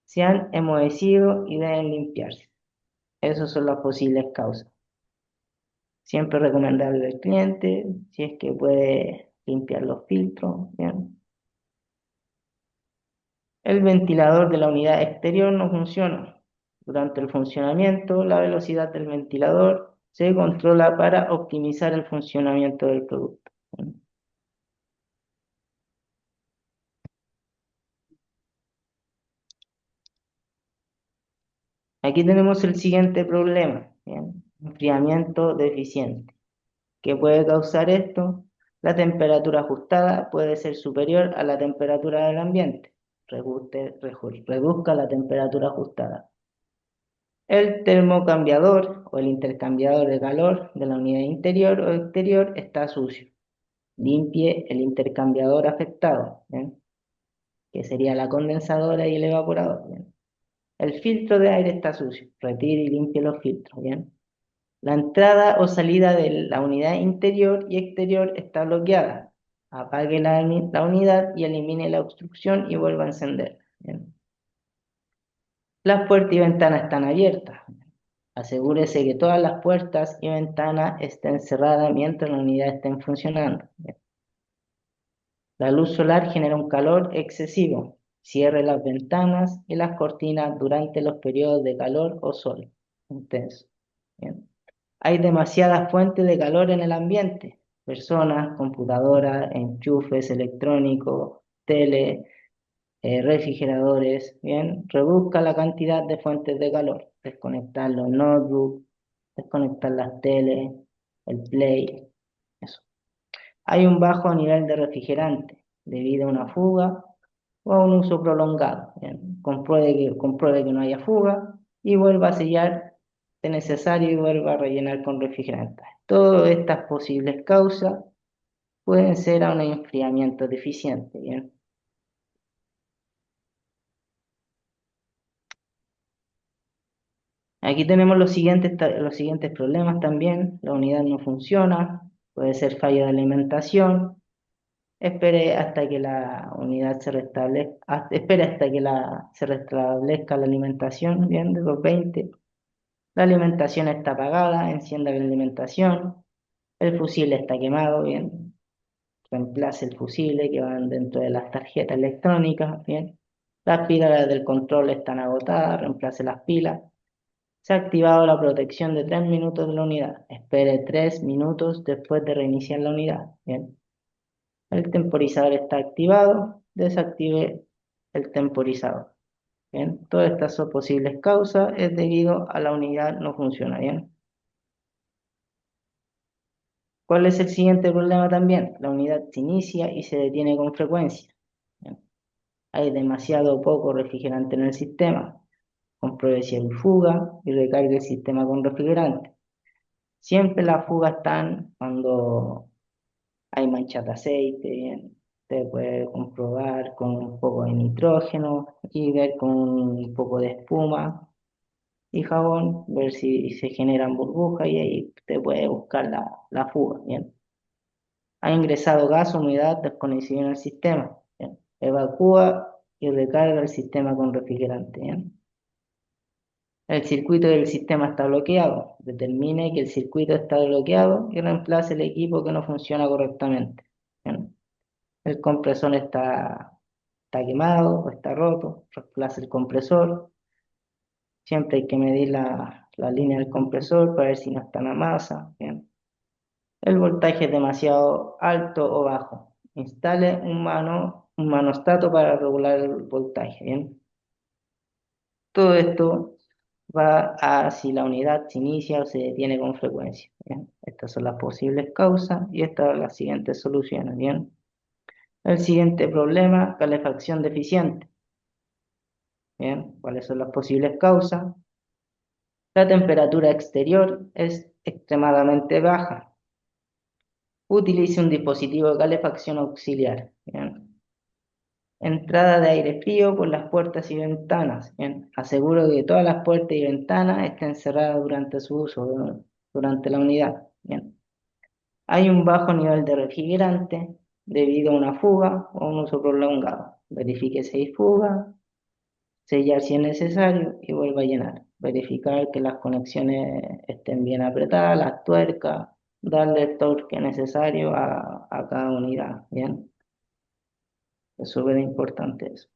se han enmohecido y deben limpiarse. Esas son las posibles causas. Siempre recomendable al cliente, si es que puede limpiar los filtros. Bien. El ventilador de la unidad exterior no funciona. Durante el funcionamiento, la velocidad del ventilador se controla para optimizar el funcionamiento del producto. Aquí tenemos el siguiente problema, ¿bien? Enfriamiento deficiente. ¿Qué puede causar esto? La temperatura ajustada puede ser superior a la temperatura del ambiente. Reduzca la temperatura ajustada. El termocambiador o el intercambiador de calor de la unidad interior o exterior está sucio. Limpie el intercambiador afectado, ¿bien? Que sería la condensadora y el evaporador, ¿bien? El filtro de aire está sucio. Retire y limpie los filtros, ¿bien? La entrada o salida de la unidad interior y exterior está bloqueada. Apague la unidad y elimine la obstrucción y vuelva a encender, ¿bien? Las puertas y ventanas están abiertas. Asegúrese que todas las puertas y ventanas estén cerradas mientras la unidad esté funcionando. La luz solar genera un calor excesivo. Cierre las ventanas y las cortinas durante los periodos de calor o sol intenso. Bien. Hay demasiadas fuentes de calor en el ambiente. Personas, computadoras, enchufes electrónicos, tele, refrigeradores. Bien. Reduzca la cantidad de fuentes de calor. Desconectar los notebooks, desconectar las teles, el play. Eso. Hay un bajo nivel de refrigerante debido a una fuga o a un uso prolongado. Bien. Compruebe que no haya fuga y vuelva a sellar de necesario y vuelva a rellenar con refrigerante. Todas estas posibles causas pueden ser a un enfriamiento deficiente. Bien. Aquí tenemos los siguientes problemas también. La unidad no funciona, puede ser falla de alimentación. Espere hasta que la unidad se restablezca, espere hasta que se restablezca la alimentación, bien, de los 20. La alimentación está apagada, encienda la alimentación. El fusible está quemado, bien. Reemplace el fusible que van dentro de las tarjetas electrónicas, bien. Las pilas del control están agotadas, reemplace las pilas. Se ha activado la protección de 3 minutos de la unidad. Espere 3 minutos después de reiniciar la unidad, bien. El temporizador está activado, desactive el temporizador. Bien, todas estas son posibles causas, es debido a la unidad no funciona bien. ¿Cuál es el siguiente problema también? La unidad se inicia y se detiene con frecuencia. Bien, hay demasiado poco refrigerante en el sistema. Compruebe si hay fuga y recargue el sistema con refrigerante. Siempre las fugas están cuando hay manchas de aceite, bien. Usted puede comprobar con un poco de nitrógeno y ver con un poco de espuma y jabón, ver si se generan burbujas y ahí usted puede buscar la fuga, bien. Ha ingresado gas, humedad, desconexión al sistema, bien. Evacúa y recarga el sistema con refrigerante, bien. El circuito del sistema está bloqueado. Determine que el circuito está bloqueado y reemplace el equipo que no funciona correctamente, bien. El compresor está quemado o está roto, reemplaza el compresor. Siempre hay que medir la línea del compresor para ver si no está en la masa. Bien. El voltaje es demasiado alto o bajo. Instale un manostato para regular el voltaje. Bien. Todo esto va a si la unidad se inicia o se detiene con frecuencia. Bien. Estas son las posibles causas y estas son las siguientes soluciones. Bien. El siguiente problema, calefacción deficiente. Bien, ¿cuáles son las posibles causas? La temperatura exterior es extremadamente baja. Utilice un dispositivo de calefacción auxiliar. Bien. Entrada de aire frío por las puertas y ventanas. Bien. Aseguro que todas las puertas y ventanas estén cerradas durante su uso, durante la unidad. Bien. Hay un bajo nivel de refrigerante debido a una fuga o un uso prolongado. Verifique si hay fuga, sellar si es necesario y vuelva a llenar. Verificar que las conexiones estén bien apretadas, las tuercas, darle el torque necesario a cada unidad. Bien, es súper importante eso.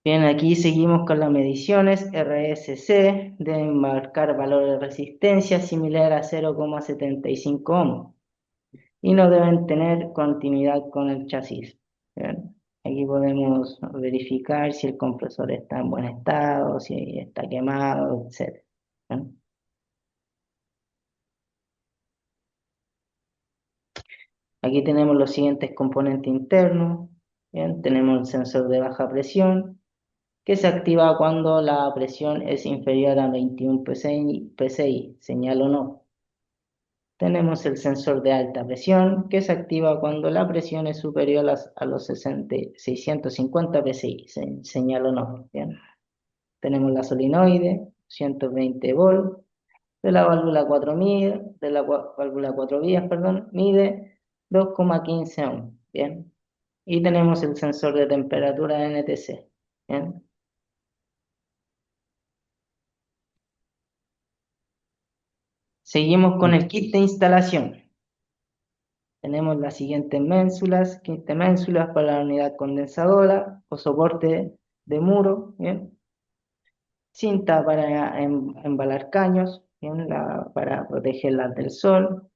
Bien, aquí seguimos con las mediciones. RSC deben marcar valores de resistencia similar a 0,75 ohms y no deben tener continuidad con el chasis. Bien. Aquí podemos verificar si el compresor está en buen estado, si está quemado, etc. ¿Bien? Aquí tenemos los siguientes componentes internos. Bien, tenemos el sensor de baja presión, que se activa cuando la presión es inferior a 21 psi, señal o no. Tenemos el sensor de alta presión, que se activa cuando la presión es superior a los 650 psi, señal o no. Bien. Tenemos la solenoide, 120 volt, de la válvula 4 válvula 4 vías, perdón, mide 2,15 ohms. Bien. Y tenemos el sensor de temperatura NTC. Bien. Seguimos con el kit de instalación. Tenemos las siguientes ménsulas, kit de ménsulas para la unidad condensadora o soporte de muro, ¿bien? Cinta para embalar caños, ¿bien? Para protegerlas del sol,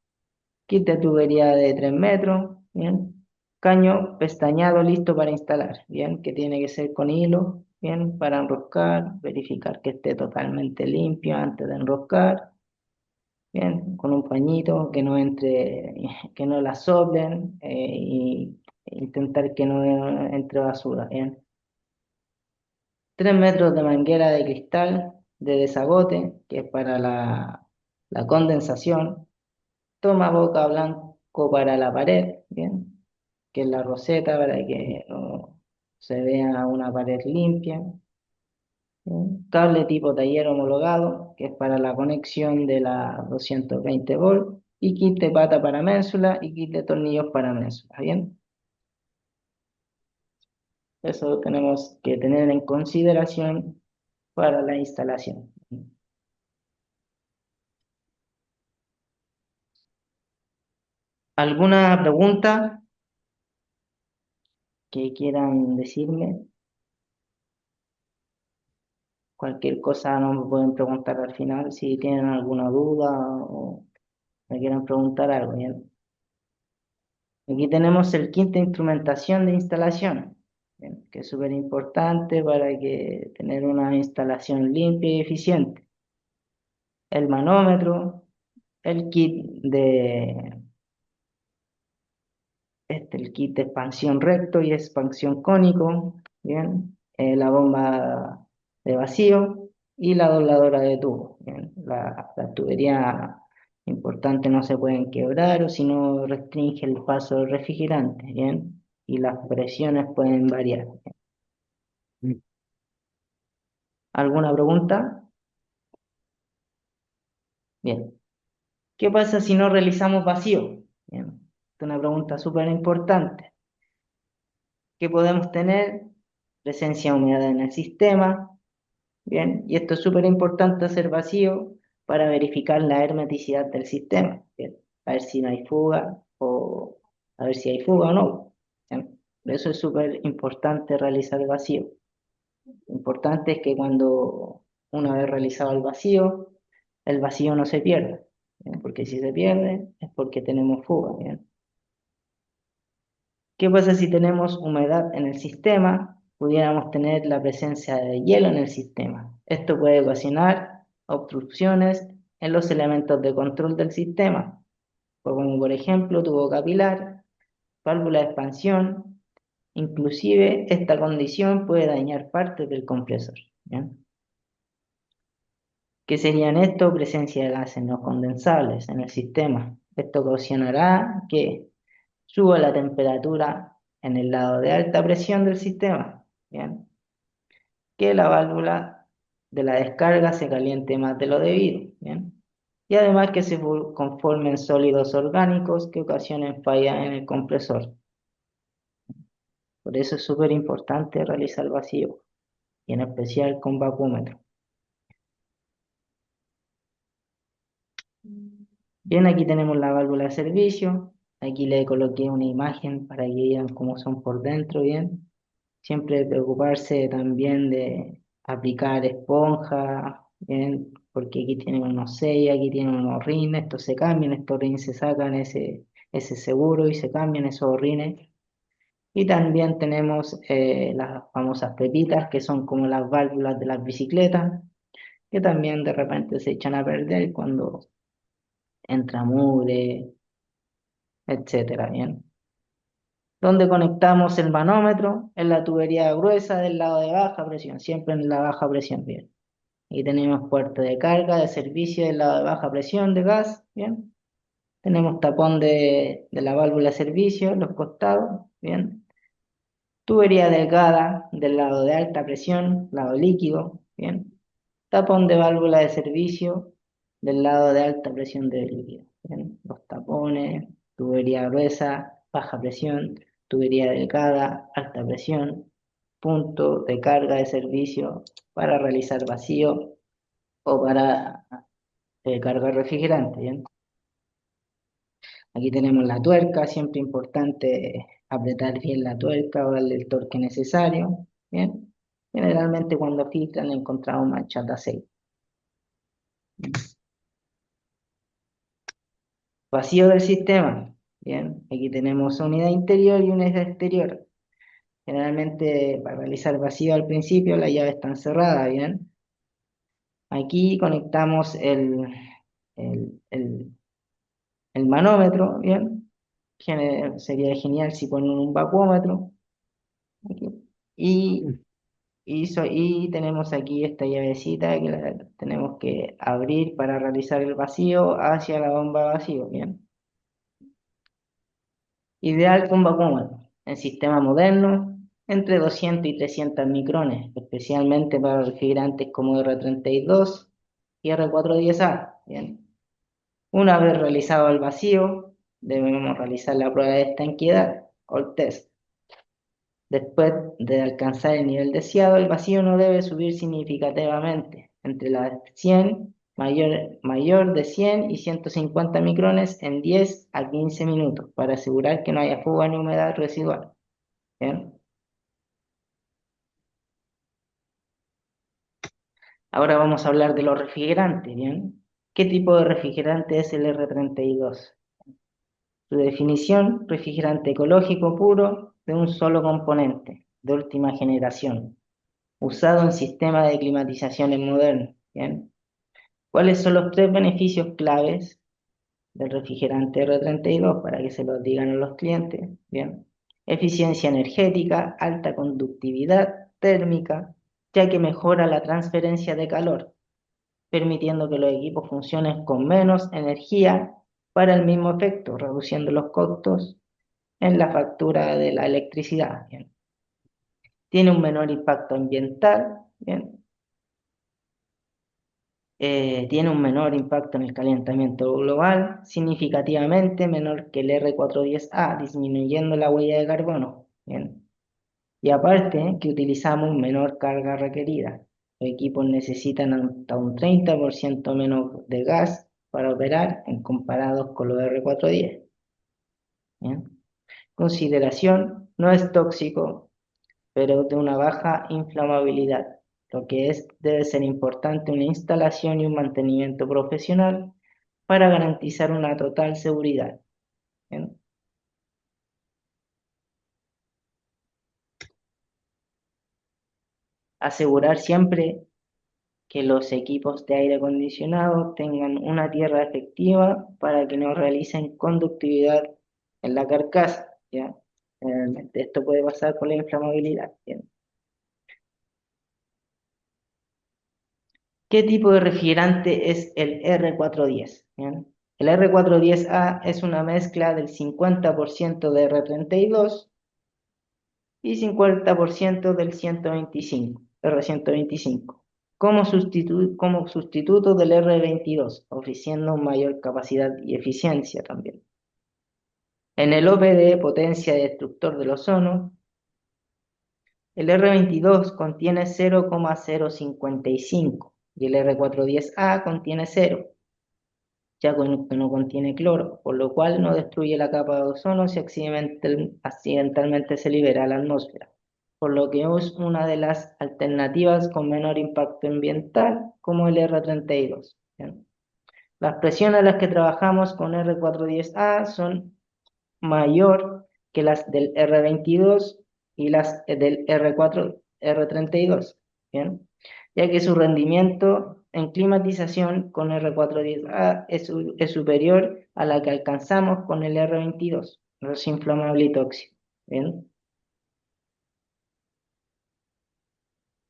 kit de tubería de 3 metros, ¿bien? Caño pestañado listo para instalar, ¿bien? Que tiene que ser con hilo, ¿bien? Para enroscar, verificar que esté totalmente limpio antes de enroscar. Bien, con un pañito que no entre, que no la soplen y intentar que no entre basura. Bien, 3 metros de manguera de cristal de desagote, que es para la condensación. Toma boca blanco para la pared, bien, que es la roseta para que no se vea una pared limpia. Cable tipo taller homologado, que es para la conexión de la 220 volt, y kit de pata para ménsula y kit de tornillos para ménsula, ¿bien? Eso tenemos que tener en consideración para la instalación. ¿Alguna pregunta que quieran decirme? Cualquier cosa no me pueden preguntar al final si tienen alguna duda o me quieren preguntar algo, ¿bien? Aquí tenemos el kit de instrumentación de instalación, bien, que es súper importante para que tener una instalación limpia y eficiente. El manómetro, el kit el kit de expansión recto y expansión cónico, bien, la bomba de vacío y la dobladora de tubo. Bien. La tubería importante no se pueden quebrar o si no restringe el paso del refrigerante, bien, y las presiones pueden variar. ¿Alguna pregunta? Bien. ¿Qué pasa si no realizamos vacío? Bien. Esta es una pregunta súper importante. ¿Qué podemos tener? Presencia de humedad en el sistema. Bien, y esto es súper importante hacer vacío para verificar la hermeticidad del sistema. Bien, a ver si no hay fuga o a ver si hay fuga o no. Bien, por eso es súper importante realizar el vacío. Lo importante es que cuando una vez realizado el vacío no se pierda. Bien, porque si se pierde es porque tenemos fuga. Bien. ¿Qué pasa si tenemos humedad en el sistema? Pudiéramos tener la presencia de hielo en el sistema. Esto puede ocasionar obstrucciones en los elementos de control del sistema, como por ejemplo tubo capilar, válvula de expansión. Inclusive esta condición puede dañar partes del compresor. ¿Bien? ¿Qué serían esto? Presencia de gases no condensables en el sistema. Esto ocasionará que suba la temperatura en el lado de alta presión del sistema, ¿bien? Que la válvula de la descarga se caliente más de lo debido, ¿bien? Y además que se conformen sólidos orgánicos que ocasionen falla en el compresor. Por eso es súper importante realizar el vacío, y en especial con vacúmetro. Bien, aquí tenemos la válvula de servicio. Aquí le coloqué una imagen para que vean cómo son por dentro, ¿bien? Siempre preocuparse también de aplicar esponja, ¿bien? Porque aquí tienen unos sellos, aquí tienen unos rines, estos se cambian, estos rines se sacan ese seguro y se cambian esos rines. Y también tenemos las famosas pepitas, que son como las válvulas de las bicicletas, que también de repente se echan a perder cuando entra mugre, etcétera, ¿bien? Donde conectamos el manómetro en la tubería gruesa del lado de baja presión, siempre en la baja presión, bien. Y tenemos puerto de carga, de servicio del lado de baja presión de gas, bien. Tenemos tapón de la válvula de servicio en los costados, bien. Tubería delgada del lado de alta presión, lado líquido, bien. Tapón de válvula de servicio del lado de alta presión del líquido, bien. Los tapones, tubería gruesa, baja presión, tubería delgada, alta presión, punto de carga de servicio para realizar vacío o para cargar refrigerante, bien. Aquí tenemos la tuerca, siempre importante apretar bien la tuerca o darle el torque necesario. Bien. Generalmente cuando filtran encontramos manchas de aceite. Vacío del sistema. Bien. Aquí tenemos unidad interior y unidad exterior. Generalmente para realizar vacío al principio la llave está cerrada. Bien. Aquí conectamos el, el- el manómetro. Bien. Sería genial si ponen un vacuómetro. Aquí. Y y tenemos aquí esta llavecita que la tenemos que abrir para realizar el vacío hacia la bomba de vacío, ¿bien? Ideal con vacuum en sistema moderno entre 200 y 300 micrones, especialmente para refrigerantes como R32 y R410A, ¿bien? Una vez realizado el vacío, debemos realizar la prueba de estanqueidad o el test. Después de alcanzar el nivel deseado, el vacío no debe subir significativamente, entre las 100, mayor de 100 y 150 micrones en 10 a 15 minutos, para asegurar que no haya fuga ni humedad residual. ¿Bien? Ahora vamos a hablar de los refrigerantes, ¿bien? ¿Qué tipo de refrigerante es el R32? Su definición, refrigerante ecológico puro de un solo componente, de última generación, usado en sistemas de climatizaciones modernos, ¿bien? ¿Cuáles son los tres beneficios claves del refrigerante R32 para que se los digan a los clientes? Bien. Eficiencia energética, alta conductividad térmica, ya que mejora la transferencia de calor, permitiendo que los equipos funcionen con menos energía para el mismo efecto, reduciendo los costos en la factura de la electricidad. Bien. Tiene un menor impacto ambiental, bien, tiene un menor impacto en el calentamiento global, significativamente menor que el R410A, disminuyendo la huella de carbono. Bien. Y aparte que utilizamos menor carga requerida. Los equipos necesitan hasta un 30% menos de gas para operar en comparados con los R410. Bien. Consideración, no es tóxico, pero de una baja inflamabilidad, lo que debe ser importante una instalación y un mantenimiento profesional para garantizar una total seguridad. ¿Bien? Asegurar siempre que los equipos de aire acondicionado tengan una tierra efectiva para que no realicen conductividad en la carcasa, ¿ya? Esto puede pasar por la inflamabilidad, ¿bien? ¿Qué tipo de refrigerante es el R410? ¿Bien? El R410A es una mezcla del 50% de R32 y 50% del 125, R125, como sustituto del R22, ofreciendo mayor capacidad y eficiencia también. En el OPD, potencia destructor del ozono, el R22 contiene 0,055 y el R410A contiene 0, ya que no contiene cloro, por lo cual no destruye la capa de ozono si accidentalmente se libera a la atmósfera, por lo que es una de las alternativas con menor impacto ambiental, como el R32. ¿Bien? Las presiones a las que trabajamos con R410A son mayor que las del R22 y las del R4, R32, ¿bien? Ya que su rendimiento en climatización con R410A es superior a la que alcanzamos con el R22, roce inflamable y tóxico, ¿bien?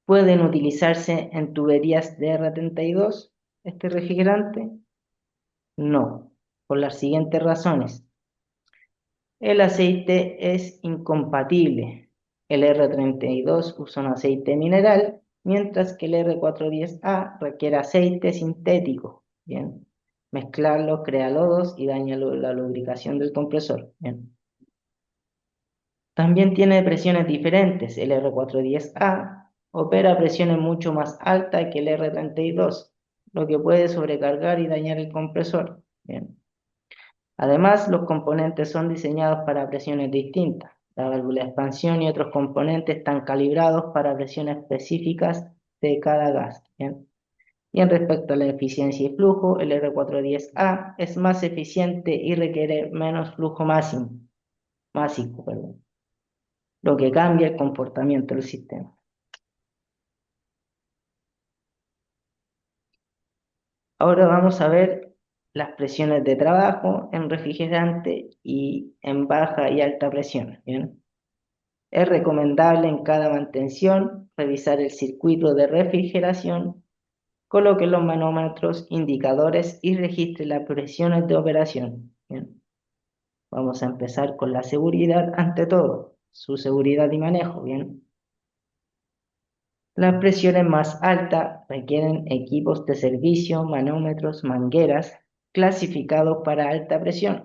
¿Pueden utilizarse en tuberías de R32 este refrigerante? No, por las siguientes razones. El aceite es incompatible. El R32 usa un aceite mineral, mientras que el R410A requiere aceite sintético. Bien. Mezclarlo crea lodos y daña la lubricación del compresor. Bien. También tiene presiones diferentes. El R410A opera a presiones mucho más altas que el R32, lo que puede sobrecargar y dañar el compresor. Bien. Además, los componentes son diseñados para presiones distintas. La válvula de expansión y otros componentes están calibrados para presiones específicas de cada gas. ¿Bien? Y en respecto a la eficiencia y flujo, el R410A es más eficiente y requiere menos flujo másico, perdón, lo que cambia el comportamiento del sistema. Ahora vamos a ver las presiones de trabajo en refrigerante y en baja y alta presión. ¿Bien? Es recomendable en cada mantención revisar el circuito de refrigeración, coloque los manómetros, indicadores y registre las presiones de operación. Bien. Vamos a empezar con la seguridad ante todo, su seguridad y manejo. Bien. Las presiones más altas requieren equipos de servicio, manómetros, mangueras, clasificados para alta presión.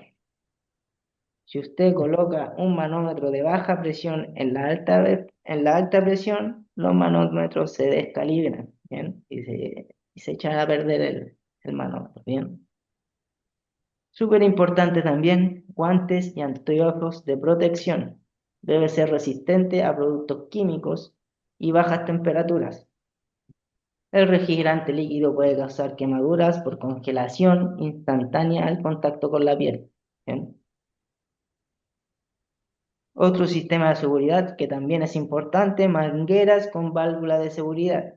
Si usted coloca un manómetro de baja presión en la alta presión, los manómetros se descalibran, ¿bien? Y se echan a perder el manómetro, ¿bien? Súper importante también, guantes y anteojos de protección. Debe ser resistente a productos químicos y bajas temperaturas. El refrigerante líquido puede causar quemaduras por congelación instantánea al contacto con la piel, ¿bien? Otro sistema de seguridad que también es importante, mangueras con válvula de seguridad.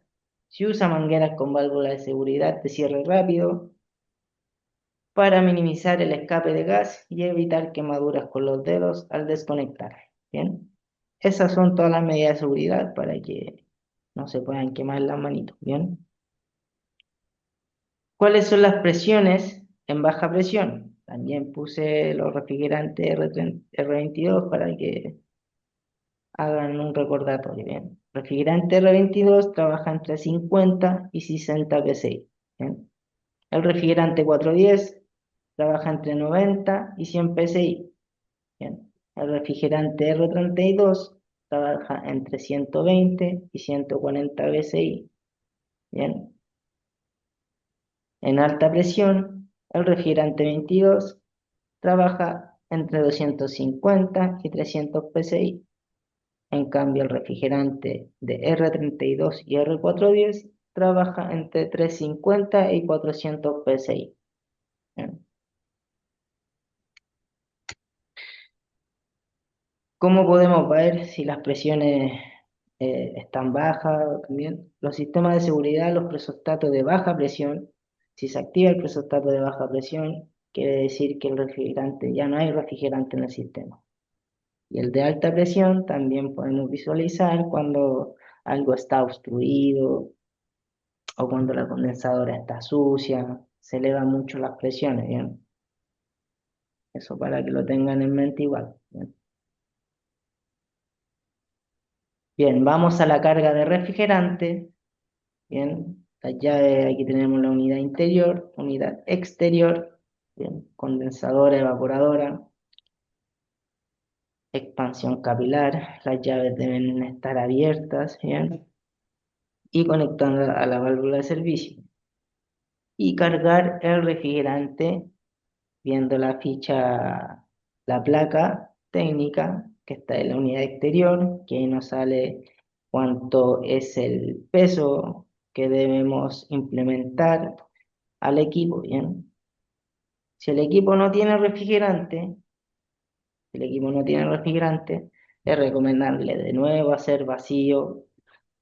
Se usa mangueras con válvula de seguridad de cierre rápido para minimizar el escape de gas y evitar quemaduras con los dedos al desconectar. ¿Bien? Esas son todas las medidas de seguridad para que no se puedan quemar las manitos. ¿Bien? ¿Cuáles son las presiones en baja presión? También puse los refrigerantes R22 para que hagan un recordatorio, bien. Refrigerante R22 trabaja entre 50 y 60 PSI, bien. El refrigerante 410 trabaja entre 90 y 100 PSI, bien. El refrigerante R32 trabaja entre 120 y 140 PSI, bien. En alta presión, el refrigerante 22 trabaja entre 250 y 300 PSI. En cambio, el refrigerante de R32 y R410 trabaja entre 350 y 400 PSI. Bien. ¿Cómo podemos ver si las presiones están bajas? También los sistemas de seguridad, los presostatos de baja presión. Si se activa el presostato de baja presión, quiere decir que el refrigerante, ya no hay refrigerante en el sistema. Y el de alta presión también podemos visualizar cuando algo está obstruido o cuando la condensadora está sucia, se elevan mucho las presiones, ¿bien? Eso para que lo tengan en mente igual, ¿bien? Bien, vamos a la carga de refrigerante, ¿bien? Las llaves, aquí tenemos la unidad interior, unidad exterior, ¿bien? Condensadora, evaporadora, expansión capilar, las llaves deben estar abiertas, ¿bien? Y conectando a la válvula de servicio. Y cargar el refrigerante viendo la ficha, la placa técnica que está en la unidad exterior, que ahí nos sale cuánto es el peso que debemos implementar al equipo, ¿bien? Si el equipo no tiene refrigerante, Si el equipo no tiene refrigerante, es recomendable de nuevo hacer vacío,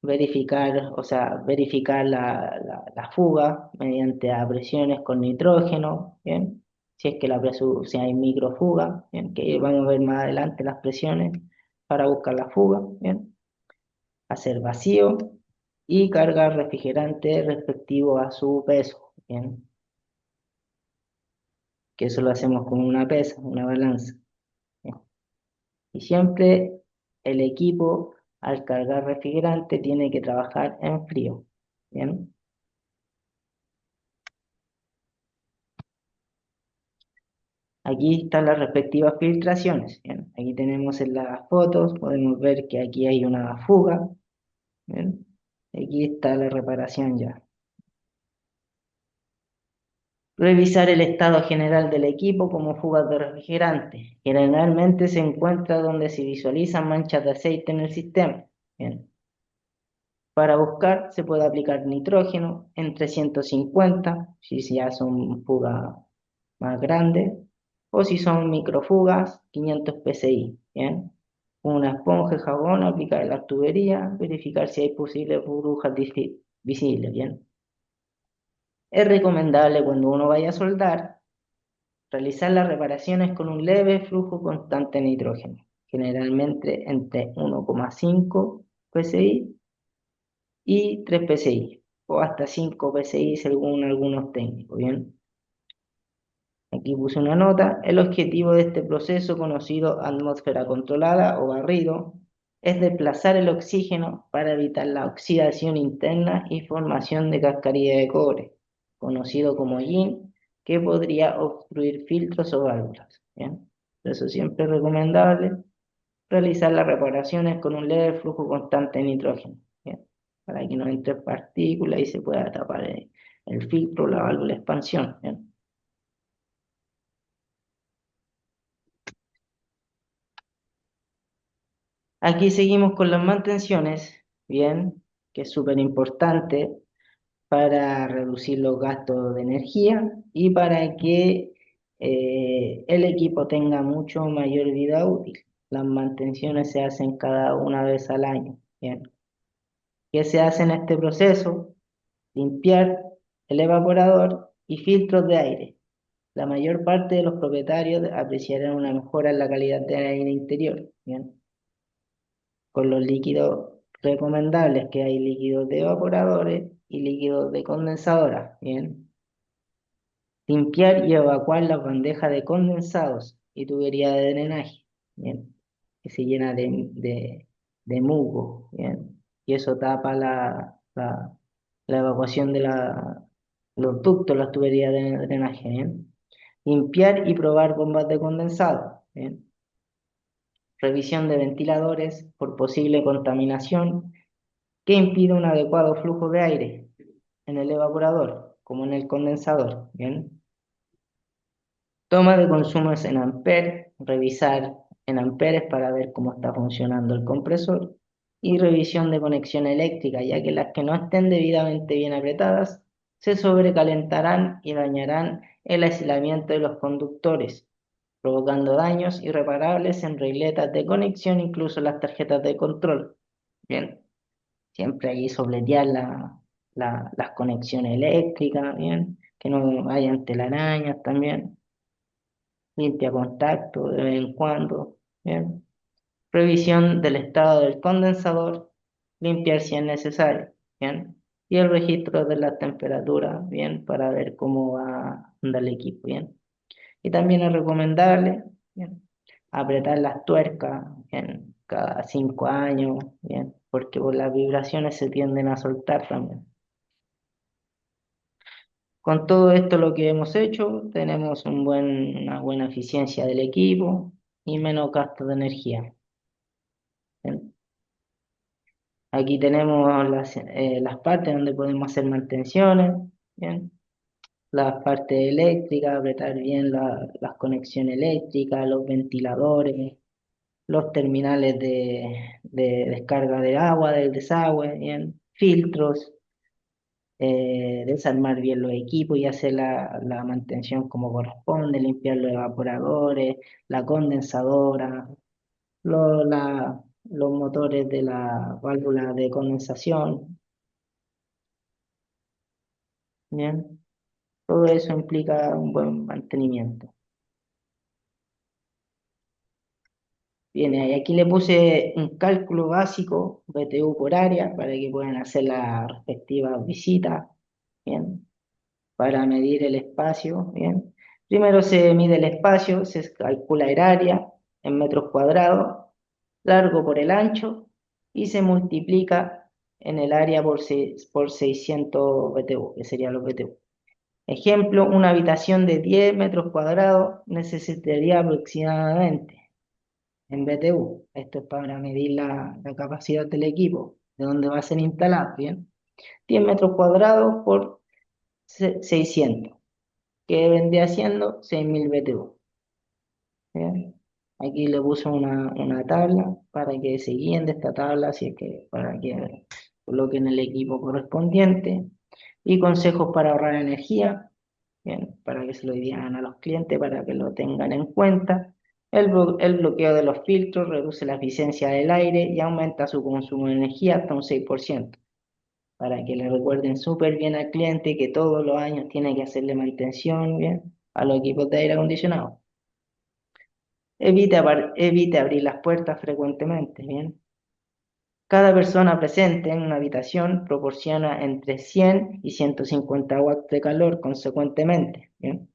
verificar, o sea, verificar la fuga mediante a presiones con nitrógeno, ¿bien? Si es que si hay microfuga, ¿bien? Que vamos a ver más adelante las presiones para buscar la fuga, ¿bien? Hacer vacío y cargar refrigerante respectivo a su peso, ¿bien? Que eso lo hacemos con una pesa, una balanza, ¿bien? Y siempre el equipo al cargar refrigerante tiene que trabajar en frío, ¿bien? Aquí están las respectivas filtraciones, ¿bien? Aquí tenemos en las fotos, podemos ver que aquí hay una fuga, ¿bien? Aquí está la reparación ya. Revisar el estado general del equipo como fugas de refrigerante. Generalmente se encuentra donde se visualizan manchas de aceite en el sistema. Bien. Para buscar se puede aplicar nitrógeno en 350, si ya son fugas más grandes, o si son microfugas, 500 psi. Bien. Una esponja y jabón, aplicar en las tuberías, verificar si hay posibles burbujas visibles. Bien. Es recomendable cuando uno vaya a soldar realizar las reparaciones con un leve flujo constante de nitrógeno, generalmente entre 1,5 psi y 3 psi, o hasta 5 psi según algunos técnicos, ¿bien? Aquí puse una nota. El objetivo de este proceso, conocido atmósfera controlada o barrido, es desplazar el oxígeno para evitar la oxidación interna y formación de cascarilla de cobre, conocido como yin, que podría obstruir filtros o válvulas. ¿Bien? Por eso siempre es recomendable realizar las reparaciones con un leve flujo constante de nitrógeno, ¿bien? Para que no entre partículas y se pueda tapar el filtro o la válvula de expansión. ¿Bien? Aquí seguimos con las mantenciones, bien, que es súper importante para reducir los gastos de energía y para que el equipo tenga mucho mayor vida útil. Las mantenciones se hacen cada una vez al año, bien. ¿Qué se hace en este proceso? Limpiar el evaporador y filtros de aire. La mayor parte de los propietarios apreciarán una mejora en la calidad del aire interior, bien. Con los líquidos recomendables, que hay líquidos de evaporadores y líquidos de condensadora, ¿bien? Limpiar y evacuar las bandejas de condensados y tubería de drenaje, ¿bien? Que se llena de musgo, ¿bien? Y eso tapa la evacuación de los ductos, las tuberías de drenaje, ¿bien? Limpiar y probar bombas de condensado, ¿bien? Revisión de ventiladores por posible contaminación que impide un adecuado flujo de aire en el evaporador, como en el condensador, ¿bien? Toma de consumos en amperes, revisar en amperes para ver cómo está funcionando el compresor, y revisión de conexión eléctrica, ya que las que no estén debidamente bien apretadas se sobrecalentarán y dañarán el aislamiento de los conductores, provocando daños irreparables en regletas de conexión, incluso las tarjetas de control. Bien. Siempre ahí sobretear las conexiones eléctricas, bien, que no hayan telarañas también, limpia contacto de vez en cuando, bien. Revisión del estado del condensador, limpiar si es necesario, bien. Y el registro de la temperatura, bien, para ver cómo va andar el equipo, bien. Y también es recomendable, bien, apretar las tuercas, bien, cada 5 años, bien, porque por las vibraciones se tienden a soltar también. Con todo esto lo que hemos hecho, tenemos una buena eficiencia del equipo y menos gasto de energía. Bien. Aquí tenemos las partes donde podemos hacer mantenciones, bien. Las partes eléctricas, apretar bien las conexiones eléctricas, los ventiladores, los terminales de descarga de agua, del desagüe, bien, filtros, desarmar bien los equipos y hacer la mantención como corresponde, limpiar los evaporadores, la condensadora, los motores de la válvula de condensación, ¿bien? Todo eso implica un buen mantenimiento. Bien, y aquí le puse un cálculo básico, BTU por área, para que puedan hacer la respectiva visita, bien, para medir el espacio, bien. Primero se mide el espacio, se calcula el área en metros cuadrados, largo por el ancho, y se multiplica en el área por 600 BTU, que serían los BTU. Ejemplo, una habitación de 10 metros cuadrados necesitaría aproximadamente en BTU. Esto es para medir la capacidad del equipo, de dónde va a ser instalado, ¿bien? 10 metros cuadrados por 600, que vendría siendo 6.000 BTU, ¿bien? Aquí le puse una tabla para que se guíen de esta tabla, así es que para que coloquen el equipo correspondiente y consejos para ahorrar energía. Bien, para que se lo digan a los clientes, para que lo tengan en cuenta. El bloqueo de los filtros reduce la eficiencia del aire y aumenta su consumo de energía hasta un 6%, para que le recuerden súper bien al cliente que todos los años tiene que hacerle mantención, bien, a los equipos de aire acondicionado. Evite abrir las puertas frecuentemente, bien. Cada persona presente en una habitación proporciona entre 100 y 150 watts de calor consecuentemente, bien.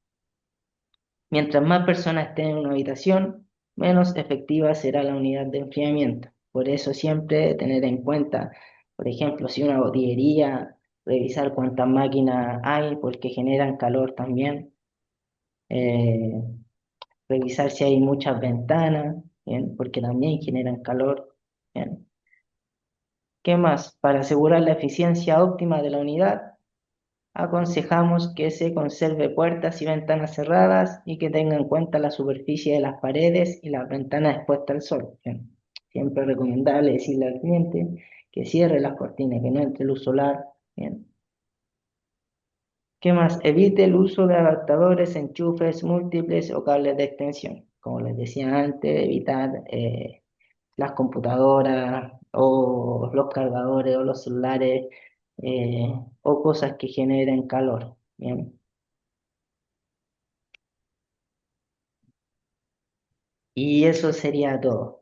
Mientras más personas estén en una habitación, menos efectiva será la unidad de enfriamiento. Por eso siempre tener en cuenta, por ejemplo, si una botillería, revisar cuántas máquinas hay porque generan calor también. eh, Revisar si hay muchas ventanas, ¿bien? Porque también generan calor. ¿Bien? ¿Qué más? Para asegurar la eficiencia óptima de la unidad, aconsejamos que se conserve puertas y ventanas cerradas y que tenga en cuenta la superficie de las paredes y las ventanas expuestas al sol. Bien. Siempre es recomendable decirle al cliente que cierre las cortinas, que no entre luz solar. Bien. ¿Qué más? Evite el uso de adaptadores, enchufes múltiples o cables de extensión. Como les decía antes, evitar las computadoras o los cargadores o los celulares o cosas que generen calor. Bien. Y eso sería todo.